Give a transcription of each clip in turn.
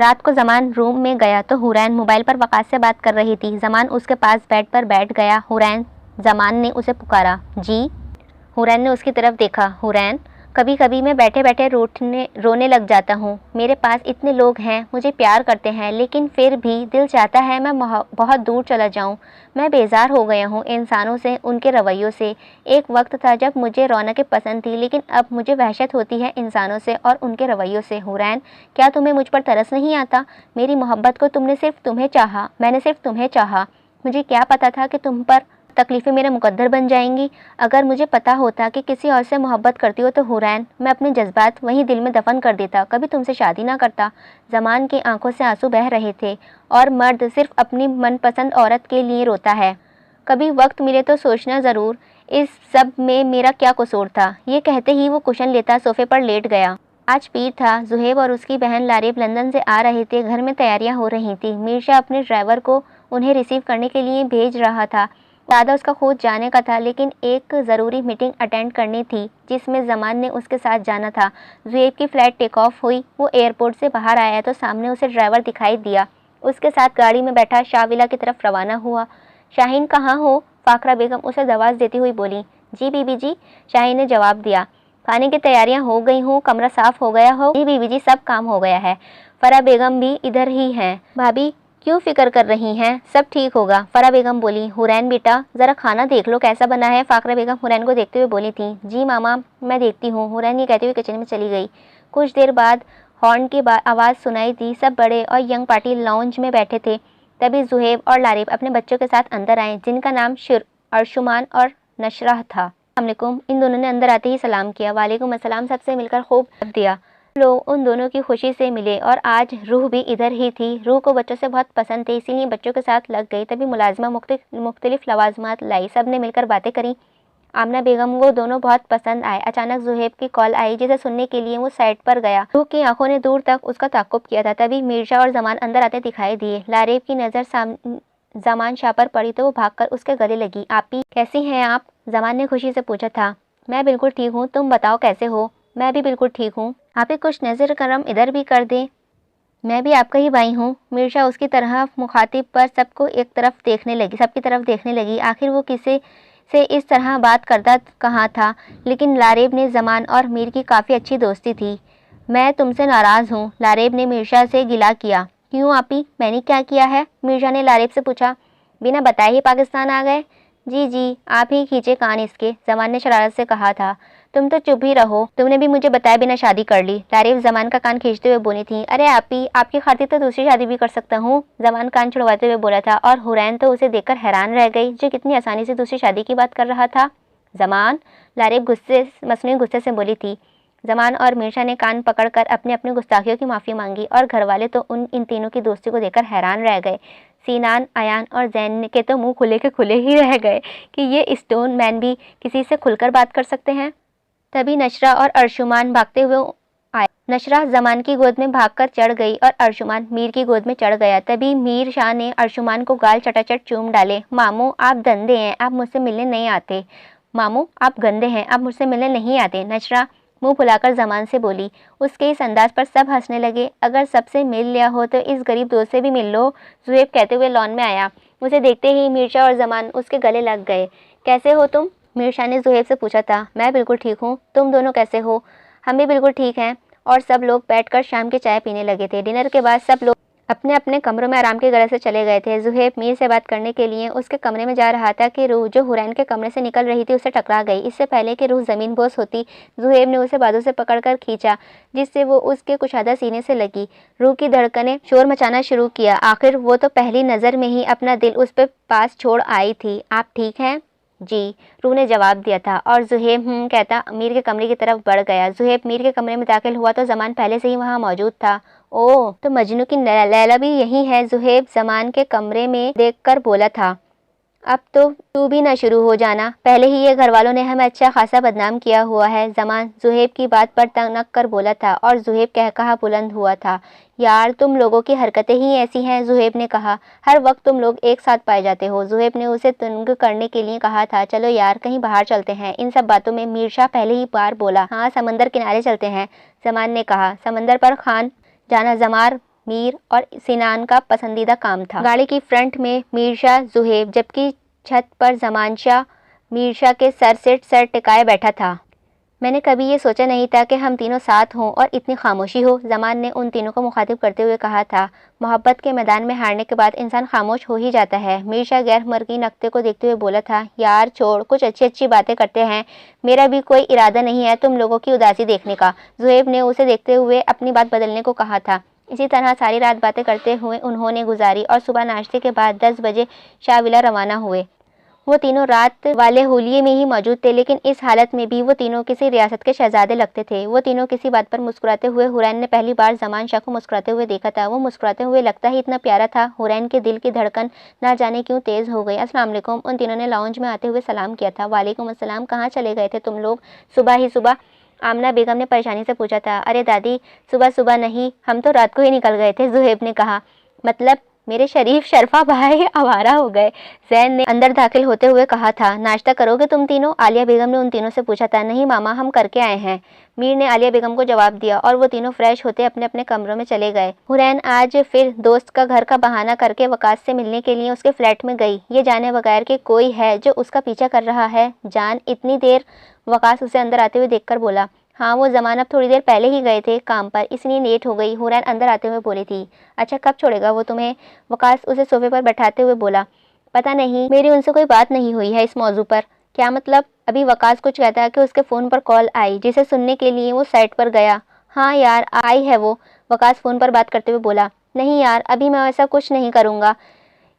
رات کو زمان روم میں گیا تو حورین موبائل پر وقاص سے بات کر رہی تھی۔ زمان اس کے پاس بیڈ پر بیٹھ گیا۔ حورین، زمان نے اسے پکارا۔ جی؟ حورین نے اس کی طرف دیکھا۔ حورین، کبھی کبھی میں بیٹھے بیٹھے رونے لگ جاتا ہوں۔ میرے پاس اتنے لوگ ہیں، مجھے پیار کرتے ہیں، لیکن پھر بھی دل چاہتا ہے میں بہت دور چلا جاؤں۔ میں بیزار ہو گیا ہوں انسانوں سے، ان کے رویوں سے۔ ایک وقت تھا جب مجھے رونقیں پسند تھی، لیکن اب مجھے وحشت ہوتی ہے انسانوں سے اور ان کے رویوں سے۔ حورین، کیا تمہیں مجھ پر ترس نہیں آتا؟ میری محبت کو میں نے صرف تمہیں چاہا۔ مجھے کیا پتا تھا کہ تم پر تکلیفیں میرے مقدر بن جائیں گی۔ اگر مجھے پتا ہوتا کہ کسی اور سے محبت کرتی ہو تو حورین، میں اپنے جذبات وہیں دل میں دفن کر دیتا، کبھی تم سے شادی نہ کرتا۔ زمان کی آنکھوں سے آنسو بہہ رہے تھے۔ اور مرد صرف اپنی من پسند عورت کے لیے روتا ہے۔ کبھی وقت ملے تو سوچنا ضرور اس سب میں میرا کیا قصور تھا۔ یہ کہتے ہی وہ کشن لیتا صوفے پر لیٹ گیا۔ آج پیر تھا۔ زہیب اور اس کی بہن لاریب لندن سے آ رہے تھے۔ گھر میں تیاریاں ہو رہی تھیں۔ میرشا اپنے ڈرائیور کو انہیں ریسیو کرنے کے لیے بھیج رہا تھا۔ ارادہ اس کا خود جانے کا تھا، لیکن ایک ضروری میٹنگ اٹینڈ کرنی تھی جس میں زمان نے اس کے ساتھ جانا تھا۔ زہیب کی فلائٹ ٹیک آف ہوئی۔ وہ ایئرپورٹ سے باہر آیا تو سامنے اسے ڈرائیور دکھائی دیا۔ اس کے ساتھ گاڑی میں بیٹھا شاہ ولا کی طرف روانہ ہوا۔ شاہین کہاں ہو؟ فاخرہ بیگم اسے دعوت دیتی ہوئی بولی۔ جی بی بی جی، شاہین نے جواب دیا۔ کھانے کی تیاریاں ہو گئی ہوں، کمرہ صاف ہو گیا ہو؟ جی بی بی جی، سب کام ہو گیا ہے۔ فرح بیگم بھی ادھر ہی ہیں۔ بھابھی کیوں فکر کر رہی ہیں؟ سب ٹھیک ہوگا، فرح بیگم بولی۔ حورین بیٹا ذرا کھانا دیکھ لو کیسا بنا ہے، فاخرہ بیگم حورین کو دیکھتے ہوئے بولی تھی۔ جی ماما، میں دیکھتی ہوں، حورین یہ کہتے ہوئے کچن میں چلی گئی۔ کچھ دیر بعد ہارن کی آواز سنائی دی۔ سب بڑے اور ینگ پارٹی لاؤنج میں بیٹھے تھے۔ تبھی زہیب اور لاریب اپنے بچوں کے ساتھ اندر آئے، جن کا نام ارشمان اور نشرہ تھا۔ السلام علیکم، ان دونوں نے اندر آتے ہی سلام کیا۔ وعلیکم السلام، سب سے مل کر خوب دیا۔ لوگ ان دونوں کی خوشی سے ملے اور آج روح بھی ادھر ہی تھی۔ روح کو بچوں سے بہت پسند تھے، اسی لیے بچوں کے ساتھ لگ گئی۔ تبھی ملازمہ مختلف لوازمات لائی، سب نے مل کر باتیں کریں۔ آمنہ بیگم وہ دونوں بہت پسند آئے۔ اچانک زہیب کی کال آئی جسے سننے کے لیے وہ سائٹ پر گیا۔ روح کی آنکھوں نے دور تک اس کا تعقب کیا تھا۔ تبھی میرشا اور زمان اندر آتے دکھائی دیے۔ لاریب کی نظر زمان شاہ پر پڑی تو وہ بھاگ کر اس کے گلے لگی۔ آپی کیسی ہیں آپ؟ زمان نے خوشی سے پوچھا تھا۔ میں بالکل ٹھیک ہوں، تم بتاؤ کیسے ہو؟ میں بھی بالکل ٹھیک ہوں۔ آپ ہی کچھ نظر کرم ادھر بھی کر دیں، میں بھی آپ کا ہی بھائی ہوں۔ میرشا اس کی طرح مخاطب پر سب کی طرف دیکھنے لگی۔ آخر وہ کسی سے اس طرح بات کرتا کہاں تھا، لیکن لاریب نے زمان اور میر کی کافی اچھی دوستی تھی۔ میں تم سے ناراض ہوں، لاریب نے میرشا سے گلہ کیا۔ کیوں آپی، میں نے کیا کیا ہے؟ میرشا نے لاریب سے پوچھا۔ بنا بتائے ہی پاکستان آ گئے؟ جی، آپ ہی کھینچے کان اس کے، زمان نے شرارت سے کہا تھا۔ تم تو چپ ہی رہو، تم نے بھی مجھے بتایا بنا شادی کر لی، لاریب زمان کا کان کھینچتے ہوئے بولی تھی۔ ارے آپی، آپ کی خاطر تو دوسری شادی بھی کر سکتا ہوں، زمان کان چھڑواتے ہوئے بولا تھا۔ اور حورین تو اسے دیکھ کر حیران رہ گئی، جو کتنی آسانی سے دوسری شادی کی بات کر رہا تھا۔ زمان، لاریب مصنوعی غصے سے بولی تھی۔ زمان اور میرشا نے کان پکڑ کر اپنی گستاخیوں کی معافی مانگی، اور گھر والے تو ان تینوں کی دوستی کو دیکھ کر حیران رہ گئے۔ سینان، ایان اور زین کے تو منہ کھلے کے کھلے ہی رہ گئے کہ یہ اسٹون مین بھی کسی سے کھل کر بات کر سکتے ہیں۔ تبھی نشرہ اور ارشمان بھاگتے ہوئے آئے۔ نشرہ زمان کی گود میں بھاگ کر چڑھ گئی اور ارشمان میر کی گود میں چڑھ گیا۔ تبھی میر شاہ نے ارشمان کو گال چٹاچٹ چوم ڈالے۔ ماموں آپ گندے ہیں، آپ مجھ سے ملنے نہیں آتے۔ ماموں آپ گندے ہیں، آپ مجھ سے ملنے نہیں آتے، نشرہ منہ پھلا کر زمان سے بولی۔ اس کے اس انداز پر سب ہنسنے لگے۔ اگر سب سے مل لیا ہو تو اس غریب دوست سے بھی مل لو، زہیب کہتے ہوئے لان میں آیا۔ اسے دیکھتے ہی میرشا اور زمان اس کے گلے لگ گئے۔ کیسے ہو تم؟ میرشا نے زہیب سے پوچھا تھا۔ میں بالکل ٹھیک ہوں، تم دونوں کیسے ہو؟ ہم بھی بالکل ٹھیک ہیں۔ اور سب لوگ بیٹھ کر شام کی چائے پینے لگے تھے۔ ڈنر کے بعد سب لوگ اپنے اپنے کمروں میں آرام کی غرض سے چلے گئے تھے۔ زہیب میر سے بات کرنے کے لیے اس کے کمرے میں جا رہا تھا کہ روح جو حورین کے کمرے سے نکل رہی تھی اسے ٹکرا گئی۔ اس سے پہلے کہ روح زمین بوس ہوتی، زہیب نے اسے بازو سے پکڑ کر کھینچا، جس سے وہ اس کے کشادہ سینے سے لگی۔ روح کی دھڑکنیں شور مچانا شروع کیا۔ آخر وہ تو پہلی نظر میں ہی اپنا دل اس پہ پاس چھوڑ آئی تھی۔ آپ ٹھیک ہیں؟ جی، روح نے جواب دیا تھا، اور زہیب کہتا میر کے کمرے کی طرف بڑھ گیا۔ زہیب میر کے کمرے میں داخل ہوا تو زمان پہلے سے ہی وہاں موجود تھا۔ اوہ، تو مجنوں کی لیلا بھی یہی ہے، زہیب زمان کے کمرے میں دیکھ کر بولا تھا۔ اب تو بھی نہ شروع ہو جانا، پہلے ہی یہ گھر والوں نے ہمیں اچھا خاصا بدنام کیا ہوا ہے، زمان زہیب کی بات پر تنک کر بولا تھا، اور زہیب کہا بلند ہوا تھا۔ یار تم لوگوں کی حرکتیں ہی ایسی ہیں، زہیب نے کہا، ہر وقت تم لوگ ایک ساتھ پائے جاتے ہو۔ زہیب نے اسے تنگ کرنے کے لیے کہا تھا، چلو یار کہیں باہر چلتے ہیں۔ ان سب باتوں میں میرشا پہلے ہی بار بولا، ہاں سمندر کنارے چلتے ہیں، زمان نے کہا۔ سمندر پر خان جانا زمار میر اور سنان کا پسندیدہ کام تھا۔ گاڑی کی فرنٹ میں میر شاہ زہیب، جبکہ چھت پر زمان شاہ میر شاہ کے سر ٹکائے بیٹھا تھا۔ میں نے کبھی یہ سوچا نہیں تھا کہ ہم تینوں ساتھ ہوں اور اتنی خاموشی ہو، زمان نے ان تینوں کو مخاطب کرتے ہوئے کہا تھا۔ محبت کے میدان میں ہارنے کے بعد انسان خاموش ہو ہی جاتا ہے۔ میر شاہ غیر مرئی نقطے کو دیکھتے ہوئے بولا تھا، یار چھوڑ، کچھ اچھی باتیں کرتے ہیں، میرا بھی کوئی ارادہ نہیں ہے تم لوگوں کی اداسی دیکھنے کا۔ زہیب نے اسے دیکھتے ہوئے اپنی بات بدلنے کو کہا تھا۔ اسی طرح ساری رات باتیں کرتے ہوئے انہوں نے گزاری اور صبح ناشتے کے بعد 10 بجے شاویلا روانہ ہوئے۔ وہ تینوں رات والے ہولیے میں ہی موجود تھے، لیکن اس حالت میں بھی وہ تینوں کسی ریاست کے شہزادے لگتے تھے۔ وہ تینوں کسی بات پر مسکراتے ہوئے، حورین نے پہلی بار زمان شاہ کو مسکراتے ہوئے دیکھا تھا۔ وہ مسکراتے ہوئے لگتا ہی اتنا پیارا تھا، حورین کے دل کی دھڑکن نہ جانے کیوں تیز ہو گئی۔ السلام علیکم، ان تینوں نے لاؤنج میں آتے ہوئے سلام کیا تھا۔ وعلیکم السلام، کہاں چلے گئے تھے تم لوگ صبح آمنہ بیگم نے پریشانی سے پوچھا تھا۔ ارے دادی، صبح نہیں، ہم تو رات کو ہی نکل گئے تھے، زہیب نے کہا۔ مطلب میرے شریف شرفا بھائی آوارہ ہو گئے، زین نے اندر داخل ہوتے ہوئے کہا تھا۔ ناشتہ کرو گے تم تینوں؟ عالیہ بیگم نے ان تینوں سے پوچھا تھا۔ نہیں ماما، ہم کر کے آئے ہیں، میر نے عالیہ بیگم کو جواب دیا، اور وہ تینوں فریش ہوتے اپنے اپنے کمروں میں چلے گئے۔ حورین آج پھر دوست کا گھر کا بہانہ کر کے وقاص سے ملنے کے لیے اس کے فلیٹ میں گئی، یہ جانے بغیر کہ کوئی ہے جو اس کا پیچھا کر رہا ہے۔ جان اتنی دیر؟ وقاص اسے اندر آتے ہوئے دیکھ کر بولا۔ ہاں، وہ زمان اب تھوڑی دیر پہلے ہی گئے تھے کام پر، اس لیے لیٹ ہو گئی، حورین اندر آتے ہوئے بولی تھی۔ اچھا، کب چھوڑے گا وہ تمہیں؟ وقاص اسے صوفے پر بیٹھاتے ہوئے بولا۔ پتہ نہیں، میری ان سے کوئی بات نہیں ہوئی ہے اس موضوع پر۔ کیا مطلب؟ ابھی وقاص کچھ کہتا ہے کہ اس کے فون پر کال آئی، جسے سننے کے لیے وہ سائٹ پر گیا۔ ہاں یار، آئی ہے وہ، وقاص فون پر بات کرتے ہوئے بولا۔ نہیں یار، ابھی میں ایسا کچھ نہیں کروں گا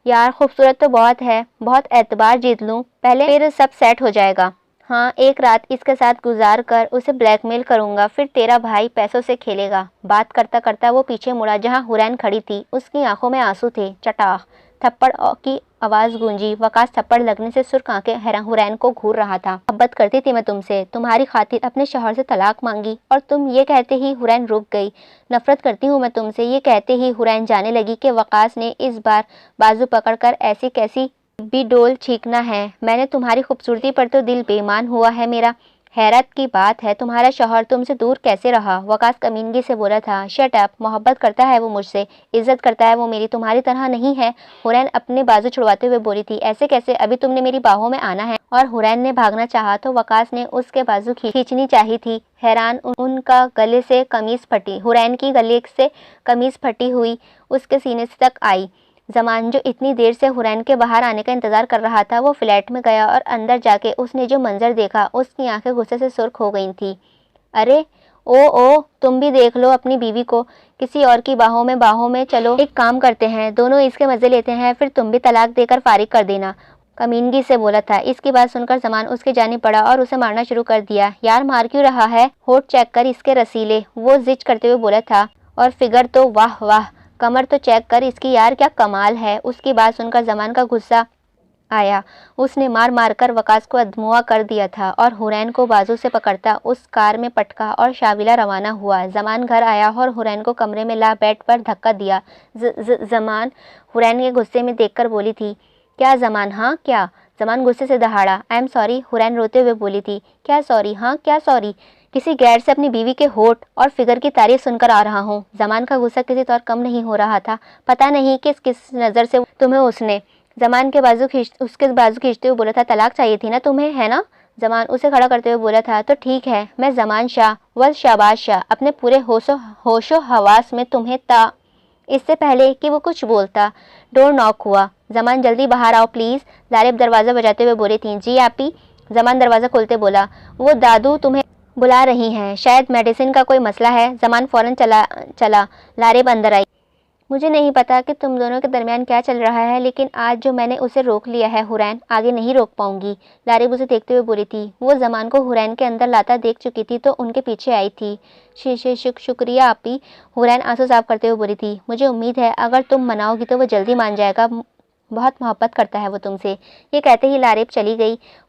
یار، خوبصورت تو بہت ہے، بہت اعتبار جیت لوں پہلے، پھر سب سیٹ ہو جائے گا۔ ہاں، ایک رات اس کے ساتھ گزار کر اسے بلیک میل کروں گا، پھر تیرا بھائی پیسوں سے کھیلے گا۔ بات کرتا کرتا وہ پیچھے مڑا جہاں حورین کھڑی تھی، اس کی آنکھوں میں آنسو تھے۔ چٹاخ تھپڑ کی آواز گونجی، وقاص تھپڑ لگنے سے سرخ آنکھیں حورین کو گھور رہا تھا۔ محبت کرتی تھی میں تم سے، تمہاری خاطر اپنے شوہر سے طلاق مانگی، اور تم یہ کہتے ہی حورین رک گئی۔ نفرت کرتی ہوں میں تم سے، یہ کہتے ہی حورین جانے لگی کہ وقاص نے اس بار بازو پکڑ کر ایسی کیسی بھی ڈول چھینکنا ہے، میں نے تمہاری خوبصورتی پر تو دل بے ایمان ہوا ہے میرا۔ حیرت کی بات ہے تمہارا شوہر تم سے دور کیسے رہا؟ وقاص کمینگی سے بولا تھا۔ شٹ اپ، محبت کرتا ہے وہ مجھ سے، عزت کرتا ہے وہ میری، تمہاری طرح نہیں ہے۔ حورین اپنے بازو چھڑواتے ہوئے بولی تھی۔ ایسے کیسے؟ ابھی تم نے میری باہوں میں آنا ہے۔ اور حورین نے بھاگنا چاہا تو وقاص نے اس کے بازو کھینچنی چاہی تھی۔ حیران ان کا گلے سے قمیص پھٹی، حورین کی گلے سے قمیص پھٹی ہوئی اس کے سینے تک آئی۔ زمان جو اتنی دیر سے حورین کے باہر آنے کا انتظار کر رہا تھا، وہ فلیٹ میں گیا اور اندر جا کے اس نے جو منظر دیکھا، اس کی آنکھیں غصے سے سرخ ہو گئی تھیں۔ ارے او، تم بھی دیکھ لو اپنی بیوی کو، کسی اور کی باہوں میں چلو، ایک کام کرتے ہیں، دونوں اس کے مزے لیتے ہیں، پھر تم بھی طلاق دے کر فارغ کر دینا، کمینگی سے بولا تھا۔ اس کی بات سن کر زمان اس کی جانب بڑھا اور اسے مارنا شروع کر دیا۔ یار مار کیوں رہا ہے؟ ہونٹ چیک کر اس کے رسیلے، وہ زج کرتے ہوئے بولا تھا۔ اور فگر تو واہ واہ، کمر تو چیک کر اس کی یار، کیا کمال ہے۔ اس کی بات سن کر زمان کا غصہ آیا، اس نے مار کر وقاص کو ادموا کر دیا تھا اور حورین کو بازو سے پکڑتا اس کار میں پٹکا اور شاویلا روانہ ہوا۔ زمان گھر آیا اور حورین کو کمرے میں لا بیڈ پر دھکا دیا۔ زمان حورین کے غصے میں دیکھ کر بولی تھی۔ کیا زمان؟ ہاں کیا؟ زمان غصے سے دہاڑا۔ آئی ایم سوری، حورین روتے ہوئے بولی تھی۔ کیا سوری؟ ہاں کیا سوری؟ کسی غیر سے اپنی بیوی کے ہونٹ اور فگر کی تعریف سن کر آ رہا ہوں۔ زمان کا غصہ کسی طور کم نہیں ہو رہا تھا۔ پتہ نہیں کس نظر سے تمہیں اس نے زمان کے بازو کھینچتے ہوئے بولا تھا۔ طلاق چاہیے تھی نا تمہیں، ہے نا؟ زمان اسے کھڑا کرتے ہوئے بولا تھا۔ تو ٹھیک ہے، میں زمان شاہ شہباز شاہ اپنے پورے ہوش و حواس میں تمہیں اس سے پہلے کہ وہ کچھ بولتا ڈور ناک ہوا۔ زمان جلدی باہر آؤ پلیز، لارب دروازہ بجاتے ہوئے بولی تھی۔ جی آپی، زمان دروازہ کھولتے بولا۔ وہ دادو تمہیں بلا رہی ہیں، شاید میڈیسن کا کوئی مسئلہ ہے۔ زمان فوراً چلا، لارب اندر آئی۔ مجھے نہیں پتا کہ تم دونوں کے درمیان کیا چل رہا ہے، لیکن آج جو میں نے اسے روک لیا ہے حورین، آگے نہیں روک پاؤں گی۔ لارب اسے دیکھتے ہوئے بولی تھی۔ وہ زمان کو حورین کے اندر لاتا دیکھ چکی تھی تو ان کے پیچھے آئی تھی۔ شکریہ آپی، حورین آنسو صاف کرتے ہوئے بولی تھی۔ مجھے امید ہے اگر تم مناؤ گی تو وہ جلدی مان جائے گا، بہت محبت کرتا ہے وہ تم سے۔ یہ کہتے ہی لارب چلی گئی۔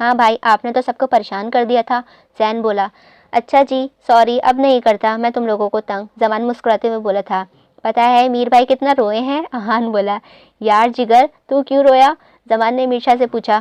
ہاں بھائی، آپ نے تو سب کو پریشان کر دیا تھا۔ زین بولا۔ اچھا جی سوری، اب نہیں کرتا میں تم لوگوں کو تنگ، زمان مسکراتے ہوئے بولا تھا۔ پتہ ہے میر بھائی کتنا روئے ہیں؟ احان بولا۔ یار جگر تو کیوں رویا؟ زمان نے میرشا سے پوچھا۔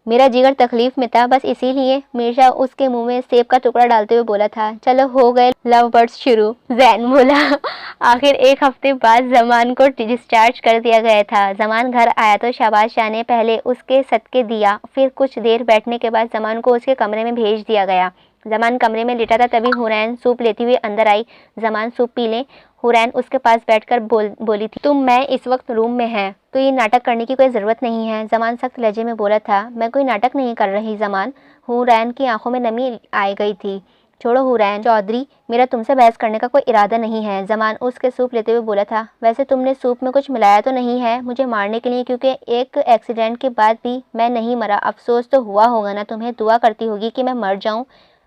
میرا جگر تکلیف میں تھا، بس اسی لیے، میرشا اس کے منہ میں سیب کا ٹکڑا ڈالتے ہوئے بولا تھا۔ چلو ہو گئے لو برڈز شروع، زین بولا۔ آخر ایک ہفتے بعد زمان کو ڈسچارج کر دیا گیا تھا۔ زمان گھر آیا تو شہباز شاہ نے پہلے اس کے صدقے دیا، پھر کچھ دیر بیٹھنے کے بعد زمان کو اس کے کمرے میں بھیج دیا گیا۔ زمان کمرے میں لیٹا تھا، تبھی حورین سوپ لیتی ہوئی اندر آئی۔ زمان سوپ پی لیں، حورین اس کے پاس بیٹھ کر بولی تھی، تم میں اس وقت روم میں ہیں تو یہ ناٹک کرنے کی کوئی ضرورت نہیں ہے۔ زمان سخت لہجے میں بولا تھا، میں کوئی ناٹک نہیں کر رہی زمان۔ حورین کی آنکھوں میں نمی آ گئی تھی۔ چھوڑو حورین چودھری، میرا تم سے بحث کرنے کا کوئی ارادہ نہیں ہے، زمان اس کے سوپ لیتے ہوئے بولا تھا۔ ویسے تم نے سوپ میں کچھ ملایا تو نہیں ہے مجھے مارنے کے لیے؟ کیونکہ ایک ایکسیڈنٹ کے بعد بھی میں نہیں مرا، افسوس تو ہوا ہوگا نا تمہیں؟ دعا کرتی ہوگی کہ میں مر جاؤں،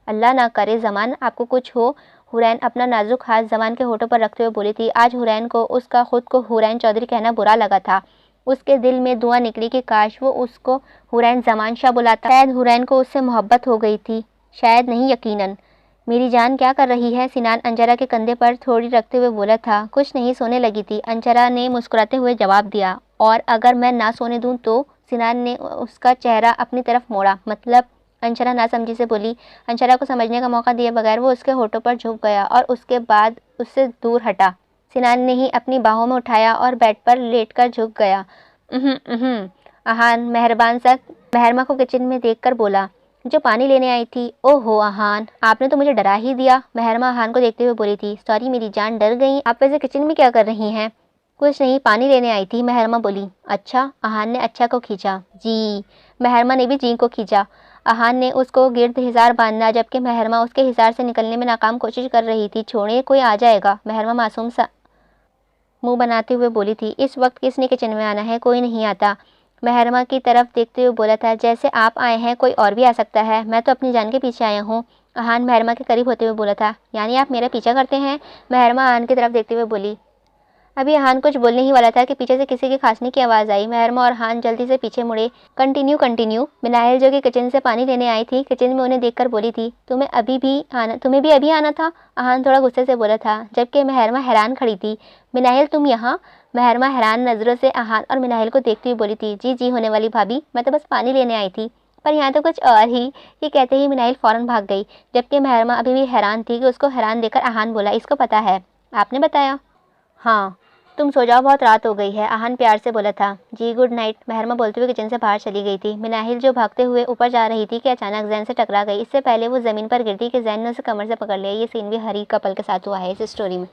اللہ نہ کرے زمان آپ کو کچھ ہو۔ حورین اپنا نازک ہاتھ زمان کے ہونٹوں پر رکھتے ہوئے بولی تھی۔ آج حورین کو اس کا خود کو حورین چودھری کہنا برا لگا تھا۔ اس کے دل میں دعا نکلی کہ کاش وہ اس کو حورین زمان شاہ بلاتا۔ شاید حورین کو اس سے محبت ہو گئی تھی، شاید نہیں، یقیناً۔ میری جان کیا کر رہی ہے؟ سنان انجرا کے کندھے پر تھوڑی رکھتے ہوئے بولا تھا۔ کچھ نہیں، سونے لگی تھی، انجرا نے مسکراتے ہوئے جواب دیا۔ اور اگر میں نہ سونے دوں تو؟ سنان نے اس کا چہرہ اپنی طرف موڑا۔ مطلب؟ انجرا نہ سمجھی سے بولی۔ انجرا کو سمجھنے کا موقع دیے بغیر وہ اس کے ہونٹوں پر جھک گیا اور اس کے بعد اس سے دور ہٹا۔ سنان نے ہی اپنی باہوں میں اٹھایا اور بیڈ پر لیٹ کر جھک گیا۔ احان مہربان سا مہرما کو کچن میں دیکھ کر بولا، جو پانی لینے آئی تھی۔ او ہو احان، آپ نے تو مجھے ڈرا ہی دیا، مہرما احان کو دیکھتے ہوئے بولی تھی۔ سوری میری جان، ڈر گئی؟ آپ ویسے کچن میں کیا کر رہی ہیں؟ کچھ نہیں، پانی لینے آئی تھی، مہرما بولی۔ اچھا، احان نے اچھا کو کھینچا۔ جی، مہرما نے بھی جی کو کھینچا۔ احان نے اس کو گرد حصار باندھا جبکہ مہرما اس کے حصار سے نکلنے میں ناکام کوشش کر رہی تھی۔ چھوڑیں، کوئی آ جائے گا، مہرما معصوم سا منہ بناتے ہوئے بولی تھی۔ اس وقت کس نے کچن میں آنا ہے؟ کوئی نہیں آتا، مہرما کی طرف دیکھتے ہوئے بولا تھا۔ جیسے آپ آئے ہیں کوئی اور بھی آ سکتا ہے، میں تو اپنی جان کے پیچھے آیا ہوں۔ احان مہرما کے قریب ہوتے ہوئے بولا تھا۔ یعنی آپ میرا پیچھا کرتے ہیں؟ مہرما احان کی طرف دیکھتے ہوئے بولی۔ ابھی احان کچھ بولنے ہی والا تھا کہ پیچھے سے کسی کے کھانسنے کی آواز آئی۔ مہرما اور احان جلدی سے پیچھے مڑے۔ کنٹینیو۔ مناہل جو کہ کچن سے پانی لینے آئی تھی، کچن میں انہیں دیکھ کر بولی تھی، تمہیں بھی ابھی آنا تھا؟ احان تھوڑا غصے سے بولا تھا، جبکہ مہرما حیران کھڑی تھی۔ مناہل تم یہاں؟ مہرما حیران نظروں سے احان اور مناہل کو دیکھتی ہوئی بولی تھی۔ جی ہونے والی بھابھی، میں تو بس پانی لینے آئی تھی، پر یہاں تو کچھ اور ہی۔ یہ کہتے ہی مناہل فوراً بھاگ گئی، جبکہ مہرما ابھی بھی حیران تھی کہ اس کو حیران دیکھ کر احان بولا، اس کو پتہ ہے؟ آپ نے بتایا؟ ہاں، تم سو جاؤ، بہت رات ہو گئی ہے، احان پیار سے بولا تھا۔ جی گڈ نائٹ، مہرما بولتے ہوئے کچن سے باہر چلی گئی تھی۔ مناہل جو بھاگتے ہوئے اوپر جا رہی تھی کہ اچانک زین سے ٹکرا گئی۔ اس سے پہلے وہ زمین پر گرتی کہ زین نے اسے کمر سے پکڑ لیا۔ یہ سین بھی ہری کپل کے ساتھ ہوا ہے اس اسٹوری میں۔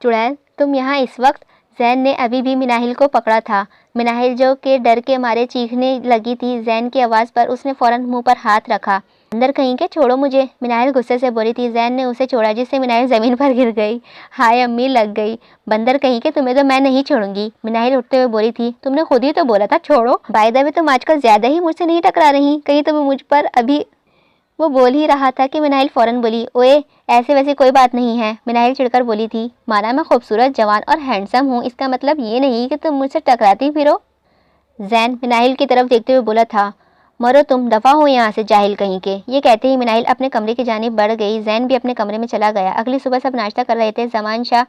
چڑیل، تم یہاں اس وقت؟ زین نے ابھی بھی مناہل کو پکڑا تھا۔ مناہل جو کہ ڈر کے مارے چیخنے لگی تھی، زین کی آواز پر اس نے فوراً منہ پر ہاتھ رکھا۔ اندر کہیں کہ، چھوڑو مجھے، مناہل غصے سے بولی تھی۔ زین نے اسے چھوڑا جس سے مناہل زمین پر گر گئی۔ ہائے امی، لگ گئی، بندر کہیں کہ، تمہیں تو میں نہیں چھوڑوں گی، مناہل اٹھتے ہوئے بولی تھی۔ تم نے خود ہی تو بولا تھا چھوڑو، بائی دا وے تم آج کل زیادہ ہی مجھ سے نہیں ٹکرا رہی، کہیں تمہیں مجھ پر ابھی۔ وہ بول ہی رہا تھا کہ مناہل فوراً بولی، اوئے ایسے ویسے کوئی بات نہیں ہے، مناہل چڑھ کر بولی تھی۔ مانا میں خوبصورت، جوان اور ہینڈسم ہوں، اس کا مطلب یہ نہیں کہ تم مجھ سے ٹکراتی پھرو۔ زین مناہل کی طرف دیکھتے ہوئے بولا تھا۔ مرو تم، دفع ہو یہاں سے، جاہل کہیں کے۔ یہ کہتے ہی مناہل اپنے کمرے کی جانب بڑھ گئی۔ زین بھی اپنے کمرے میں چلا گیا۔ اگلی صبح سب ناشتہ کر رہے تھے۔ زمان شاہ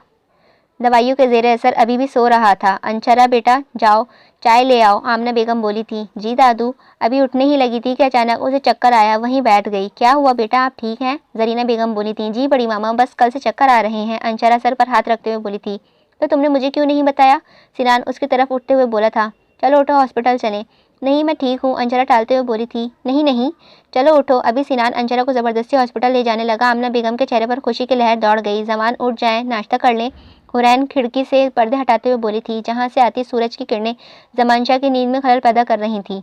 دوائیوں کے زیر اثر ابھی بھی سو رہا تھا۔ انچرا بیٹا جاؤ چائے لے آؤ، آمنہ بیگم بولی تھی۔ جی دادو، ابھی اٹھنے ہی لگی تھی کہ اچانک اسے چکر آیا، وہیں بیٹھ گئی۔ کیا ہوا بیٹا، آپ ٹھیک ہیں؟ زرینہ بیگم بولی تھی۔ جی بڑی ماما، بس کل سے چکر آ رہے ہیں، انچرا سر پر ہاتھ رکھتے ہوئے بولی تھی۔ تو تم نے مجھے کیوں نہیں بتایا؟ سنان اس کی طرف اٹھتے ہوئے بولا تھا۔ چلو اٹھو ہاسپٹل چلیں۔ نہیں میں ٹھیک ہوں، انچرا ٹالتے ہوئے بولی تھی۔ نہیں، چلو اٹھو ابھی۔ سنان انچرا کو زبردستی ہاسپٹل لے جانے لگا۔ آمنہ بیگم کے چہرے پر خوشی کی لہر دوڑ گئی۔ زمان اٹھ جائیں، ناشتہ کر لیں، حورین کھڑکی سے پردے ہٹاتے ہوئے بولی تھی، جہاں سے آتی سورج کی کرنیں زمان شاہ کی نیند میں خلل پیدا کر رہی تھیں۔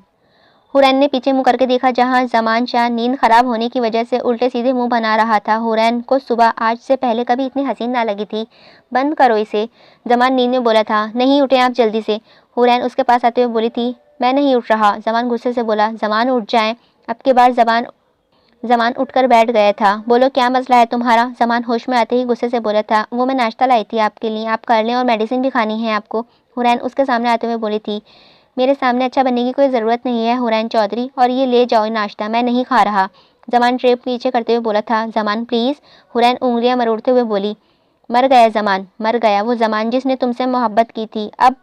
حورین نے پیچھے منہ کر کے دیکھا جہاں زمان شاہ نیند خراب ہونے کی وجہ سے الٹے سیدھے منہ بنا رہا تھا۔ حورین کو صبح آج سے پہلے کبھی اتنی حسین نہ لگی تھی۔ بند کرو اسے، زمان نیند میں بولا تھا۔ نہیں، اٹھیں آپ جلدی سے، حورین اس کے پاس آتے ہوئے بولی تھی۔ میں نہیں اٹھ رہا، زمان غصے سے بولا۔ زمان اٹھ جائیں، اب کی بار زمان اٹھ کر بیٹھ گیا تھا۔ بولو کیا مسئلہ ہے تمہارا؟ زمان ہوش میں آتے ہی غصے سے بولا تھا۔ وہ میں ناشتہ لائی تھی آپ کے لیے، آپ کر لیں، اور میڈیسن بھی کھانی ہے آپ کو، حورین اس کے سامنے آتے ہوئے بولی تھی۔ میرے سامنے اچھا بننے کی کوئی ضرورت نہیں ہے حورین چودھری، اور یہ لے جاؤ ناشتہ، میں نہیں کھا رہا۔ زمان ٹرے پیچھے کرتے ہوئے بولا تھا۔ زمان پلیز۔ حورین انگلیاں مروڑتے ہوئے بولی۔ مر گیا زمان، مر گیا وہ زمان جس نے تم سے محبت کی تھی، اب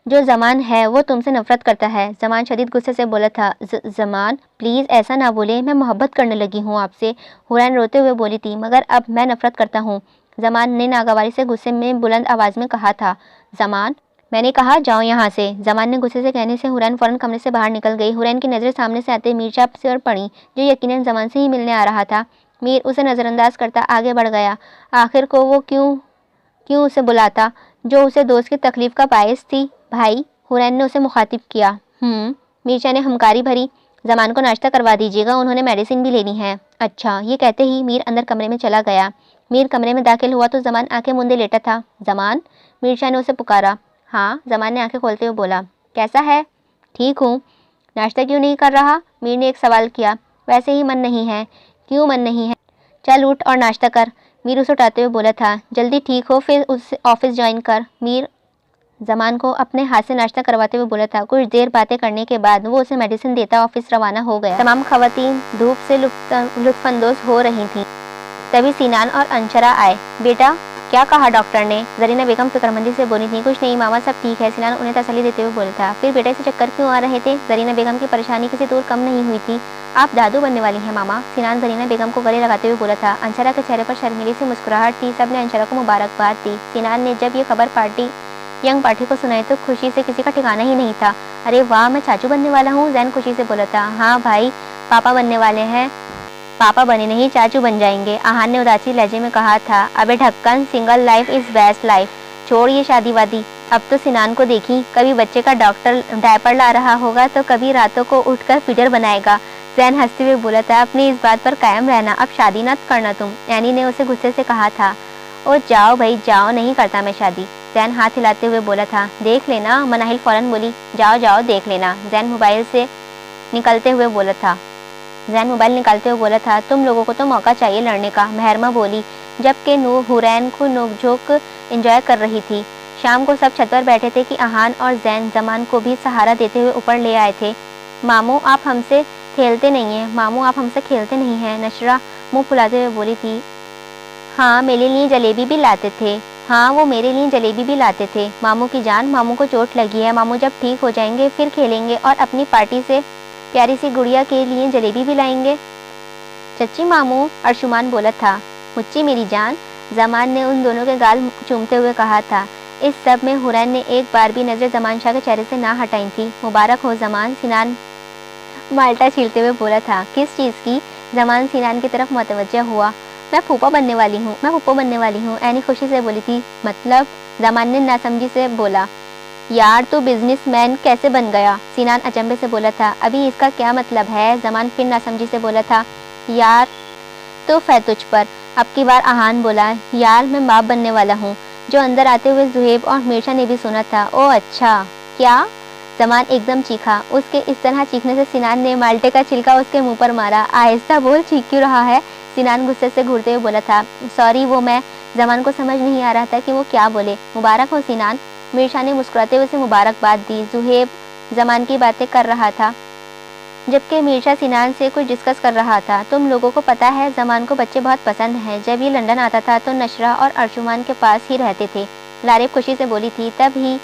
جو زمان ہے وہ تم سے نفرت کرتا ہے۔ زمان شدید غصے سے بولا تھا۔ زمان پلیز ایسا نہ بولے، میں محبت کرنے لگی ہوں آپ سے۔ حورین روتے ہوئے بولی تھی، مگر اب میں نفرت کرتا ہوں۔ زمان نے ناگواری سے غصے میں بلند آواز میں کہا تھا۔ زمان، میں نے کہا جاؤ یہاں سے۔ زمان نے غصے سے کہنے سے حورین فوراً کمرے سے باہر نکل گئی۔ حورین کی نظریں سامنے سے آتے میرچا پر پڑی، جو یقیناً زمان سے ہی ملنے آ رہا تھا۔ میر اسے نظر انداز کرتا آگے بڑھ گیا۔ آخر کو وہ کیوں اسے بلاتا جو اسے دوست کی تکلیف کا باعث تھی؟ بھائی، حورین نے اسے مخاطب کیا۔ میرچا نے ہمکاری بھری۔ زمان کو ناشتہ کروا دیجیے گا، انہوں نے میڈیسن بھی لینی ہے۔ اچھا، یہ کہتے ہی میر اندر کمرے میں چلا گیا۔ میر کمرے میں داخل ہوا تو زمان آنکھیں موندے لیٹا تھا۔ زمان، میرچا نے اسے پکارا۔ ہاں، زمان نے آنکھیں کھولتے ہوئے بولا۔ کیسا ہے؟ ٹھیک ہوں۔ ناشتہ کیوں نہیں کر رہا؟ میر نے ایک سوال کیا۔ ویسے ہی من نہیں ہے۔ کیوں من نہیں ہے؟ چل اٹھ اور ناشتہ کر، میر اسے اٹھاتے ہوئے بولا تھا۔ جلدی ٹھیک ہو پھر آفس جوائن کر۔ میر زمان کو اپنے ہاتھ سے ناشتہ کرواتے ہوئے بولا تھا۔ کچھ دیر باتیں کرنے کے بعد وہ اسے میڈیسن دیتا آفس روانہ ہو گیا۔ تمام خواتین دھوپ سے لطف اندوز ہو رہی تھیں، تبھی سینان اور انشرا آئے۔ بیٹا، کیا کہا ڈاکٹر نے؟ زرینہ بیگم فکر مندی سے بولی تھی۔ کچھ نہیں ماما، سب ٹھیک ہے، سینان انہیں تسلی دیتے ہوئے بولا تھا۔ پھر بیٹے سے چکر کیوں آ رہے تھے؟ زرینہ بیگم کی پریشانی کسی طور کم نہیں ہوئی تھی۔ آپ دادو بننے والی ہیں ماما، سینان زرینہ بیگم کو گلے لگاتے ہوئے بولا تھا۔ انشرا کے چہرے پر شرمیلی سی مسکراہٹ تھی۔ سب نے انشرا کو مبارکباد دی۔ سینان نے جب یہ خبر ینگ پارٹی کو سنائی تو خوشی سے کسی کا ٹھکانہ ہی نہیں تھا۔ ارے واہ، میں چاچو بننے والا ہوں، زین خوشی سے بولا تھا۔ ہاں بھائی، پاپا بننے والے ہیں۔ پاپا بنے نہیں، چاچو بن جائیں گے، آہان نے اداسی لہجے میں کہا تھا۔ ابے ڈھکن، single life is best life, چھوڑ یہ شادی وادی۔ اب تو سینان کو دیکھی، کبھی بچے کا ڈاکٹر ڈائپر لا رہا ہوگا تو کبھی راتوں کو اٹھ کر فیڈر بنائے گا۔ زین ہنستے ہوئے بولا تھا۔ اپنی اس بات پر قائم رہنا، اب شادی نہ کرنا تم، اینی نے اسے غصے سے کہا تھا۔ او جاؤ بھائی جاؤ، نہیں کرتا میں شادی، زین ہاتھ ہلاتے ہوئے بولا تھا۔ دیکھ لینا، مناہل فوراً بولی۔ جاؤ جاؤ دیکھ لینا، زین موبائل نکالتے ہوئے بولا تھا۔ تم لوگوں کو تو موقع چاہیے لڑنے کا، مہرمہ بولی، جبکہ حورین کو نوک جھوک انجوائے کر رہی تھی۔ شام کو سب چھت پر بیٹھے تھے کہ آہان اور زین زمان کو بھی سہارا دیتے ہوئے اوپر لے آئے تھے۔ ماموں آپ ہم سے کھیلتے نہیں ہیں، نشرہ منہ پھلاتے ہوئے بولی تھی۔ ہاں، میرے لیے جلیبی بھی لاتے تھے۔ ماموں کی جان، ماموں کو چوٹ لگی ہے، ماموں جب ٹھیک ہو جائیں گے پھر کھیلیں گے اور اپنی پارٹی سے پیاری سی گڑیا کے لیے جلیبی بھی لائیں گے۔ چچی ماموں، ارشمان بولا تھا۔ مچی میری جان، زمان نے ان دونوں کے گال چومتے ہوئے کہا تھا۔ اس سب میں حورین نے ایک بار بھی نظر زمان شاہ کے چہرے سے نہ ہٹائی تھی۔ مبارک ہو زمان، سینان مالٹا چھیلتے ہوئے بولا تھا۔ کس چیز کی؟ زمان سینان کی طرف متوجہ ہوا۔ میں پھوپھا بننے والی ہوں، اینی خوشی سے بولی تھی۔ مطلب؟ زمان نے ناسمجھی سے بولا۔ یار تو بزنس مین کیسے بن گیا؟ سینان اچنبے سے بولا تھا۔ ابھی اس کا کیا مطلب ہے؟ زمان پھر ناسمجھی سے بولا تھا۔ یار تو ہے تجھ پر، اب کی بار آہان بولا۔ یار میں باپ بننے والا ہوں، جو اندر آتے ہوئے زہیب اور میرشا نے بھی سنا تھا۔ او اچھا، کیا؟ زمان ایک دم چیخا۔ اس کے اس طرح چیخنے سے سینان نے مالٹے کا چھلکا اس کے منہ پر مارا۔ آہستہ بول، چیخ کیوں رہا ہے؟ سینان غصے سے گھورتے ہوئے بولا تھا۔ سوری، وہ میں زمان کو سمجھ نہیں آ رہا تھا کہ وہ کیا بولے۔ مبارک ہو سینان، میرشا نے مسکراتے ہوئے اسے مبارکباد دی۔ زہیب زمان کی باتیں کر رہا تھا جبکہ میرشا سینان سے کچھ ڈسکس کر رہا تھا۔ تم لوگوں کو پتہ ہے زمان کو بچے بہت پسند ہیں، جب یہ لندن آتا تھا تو نشرہ اور ارشمان کے پاس ہی رہتے تھے۔ لاریب خوشی سے بولی تھی۔ تب ہی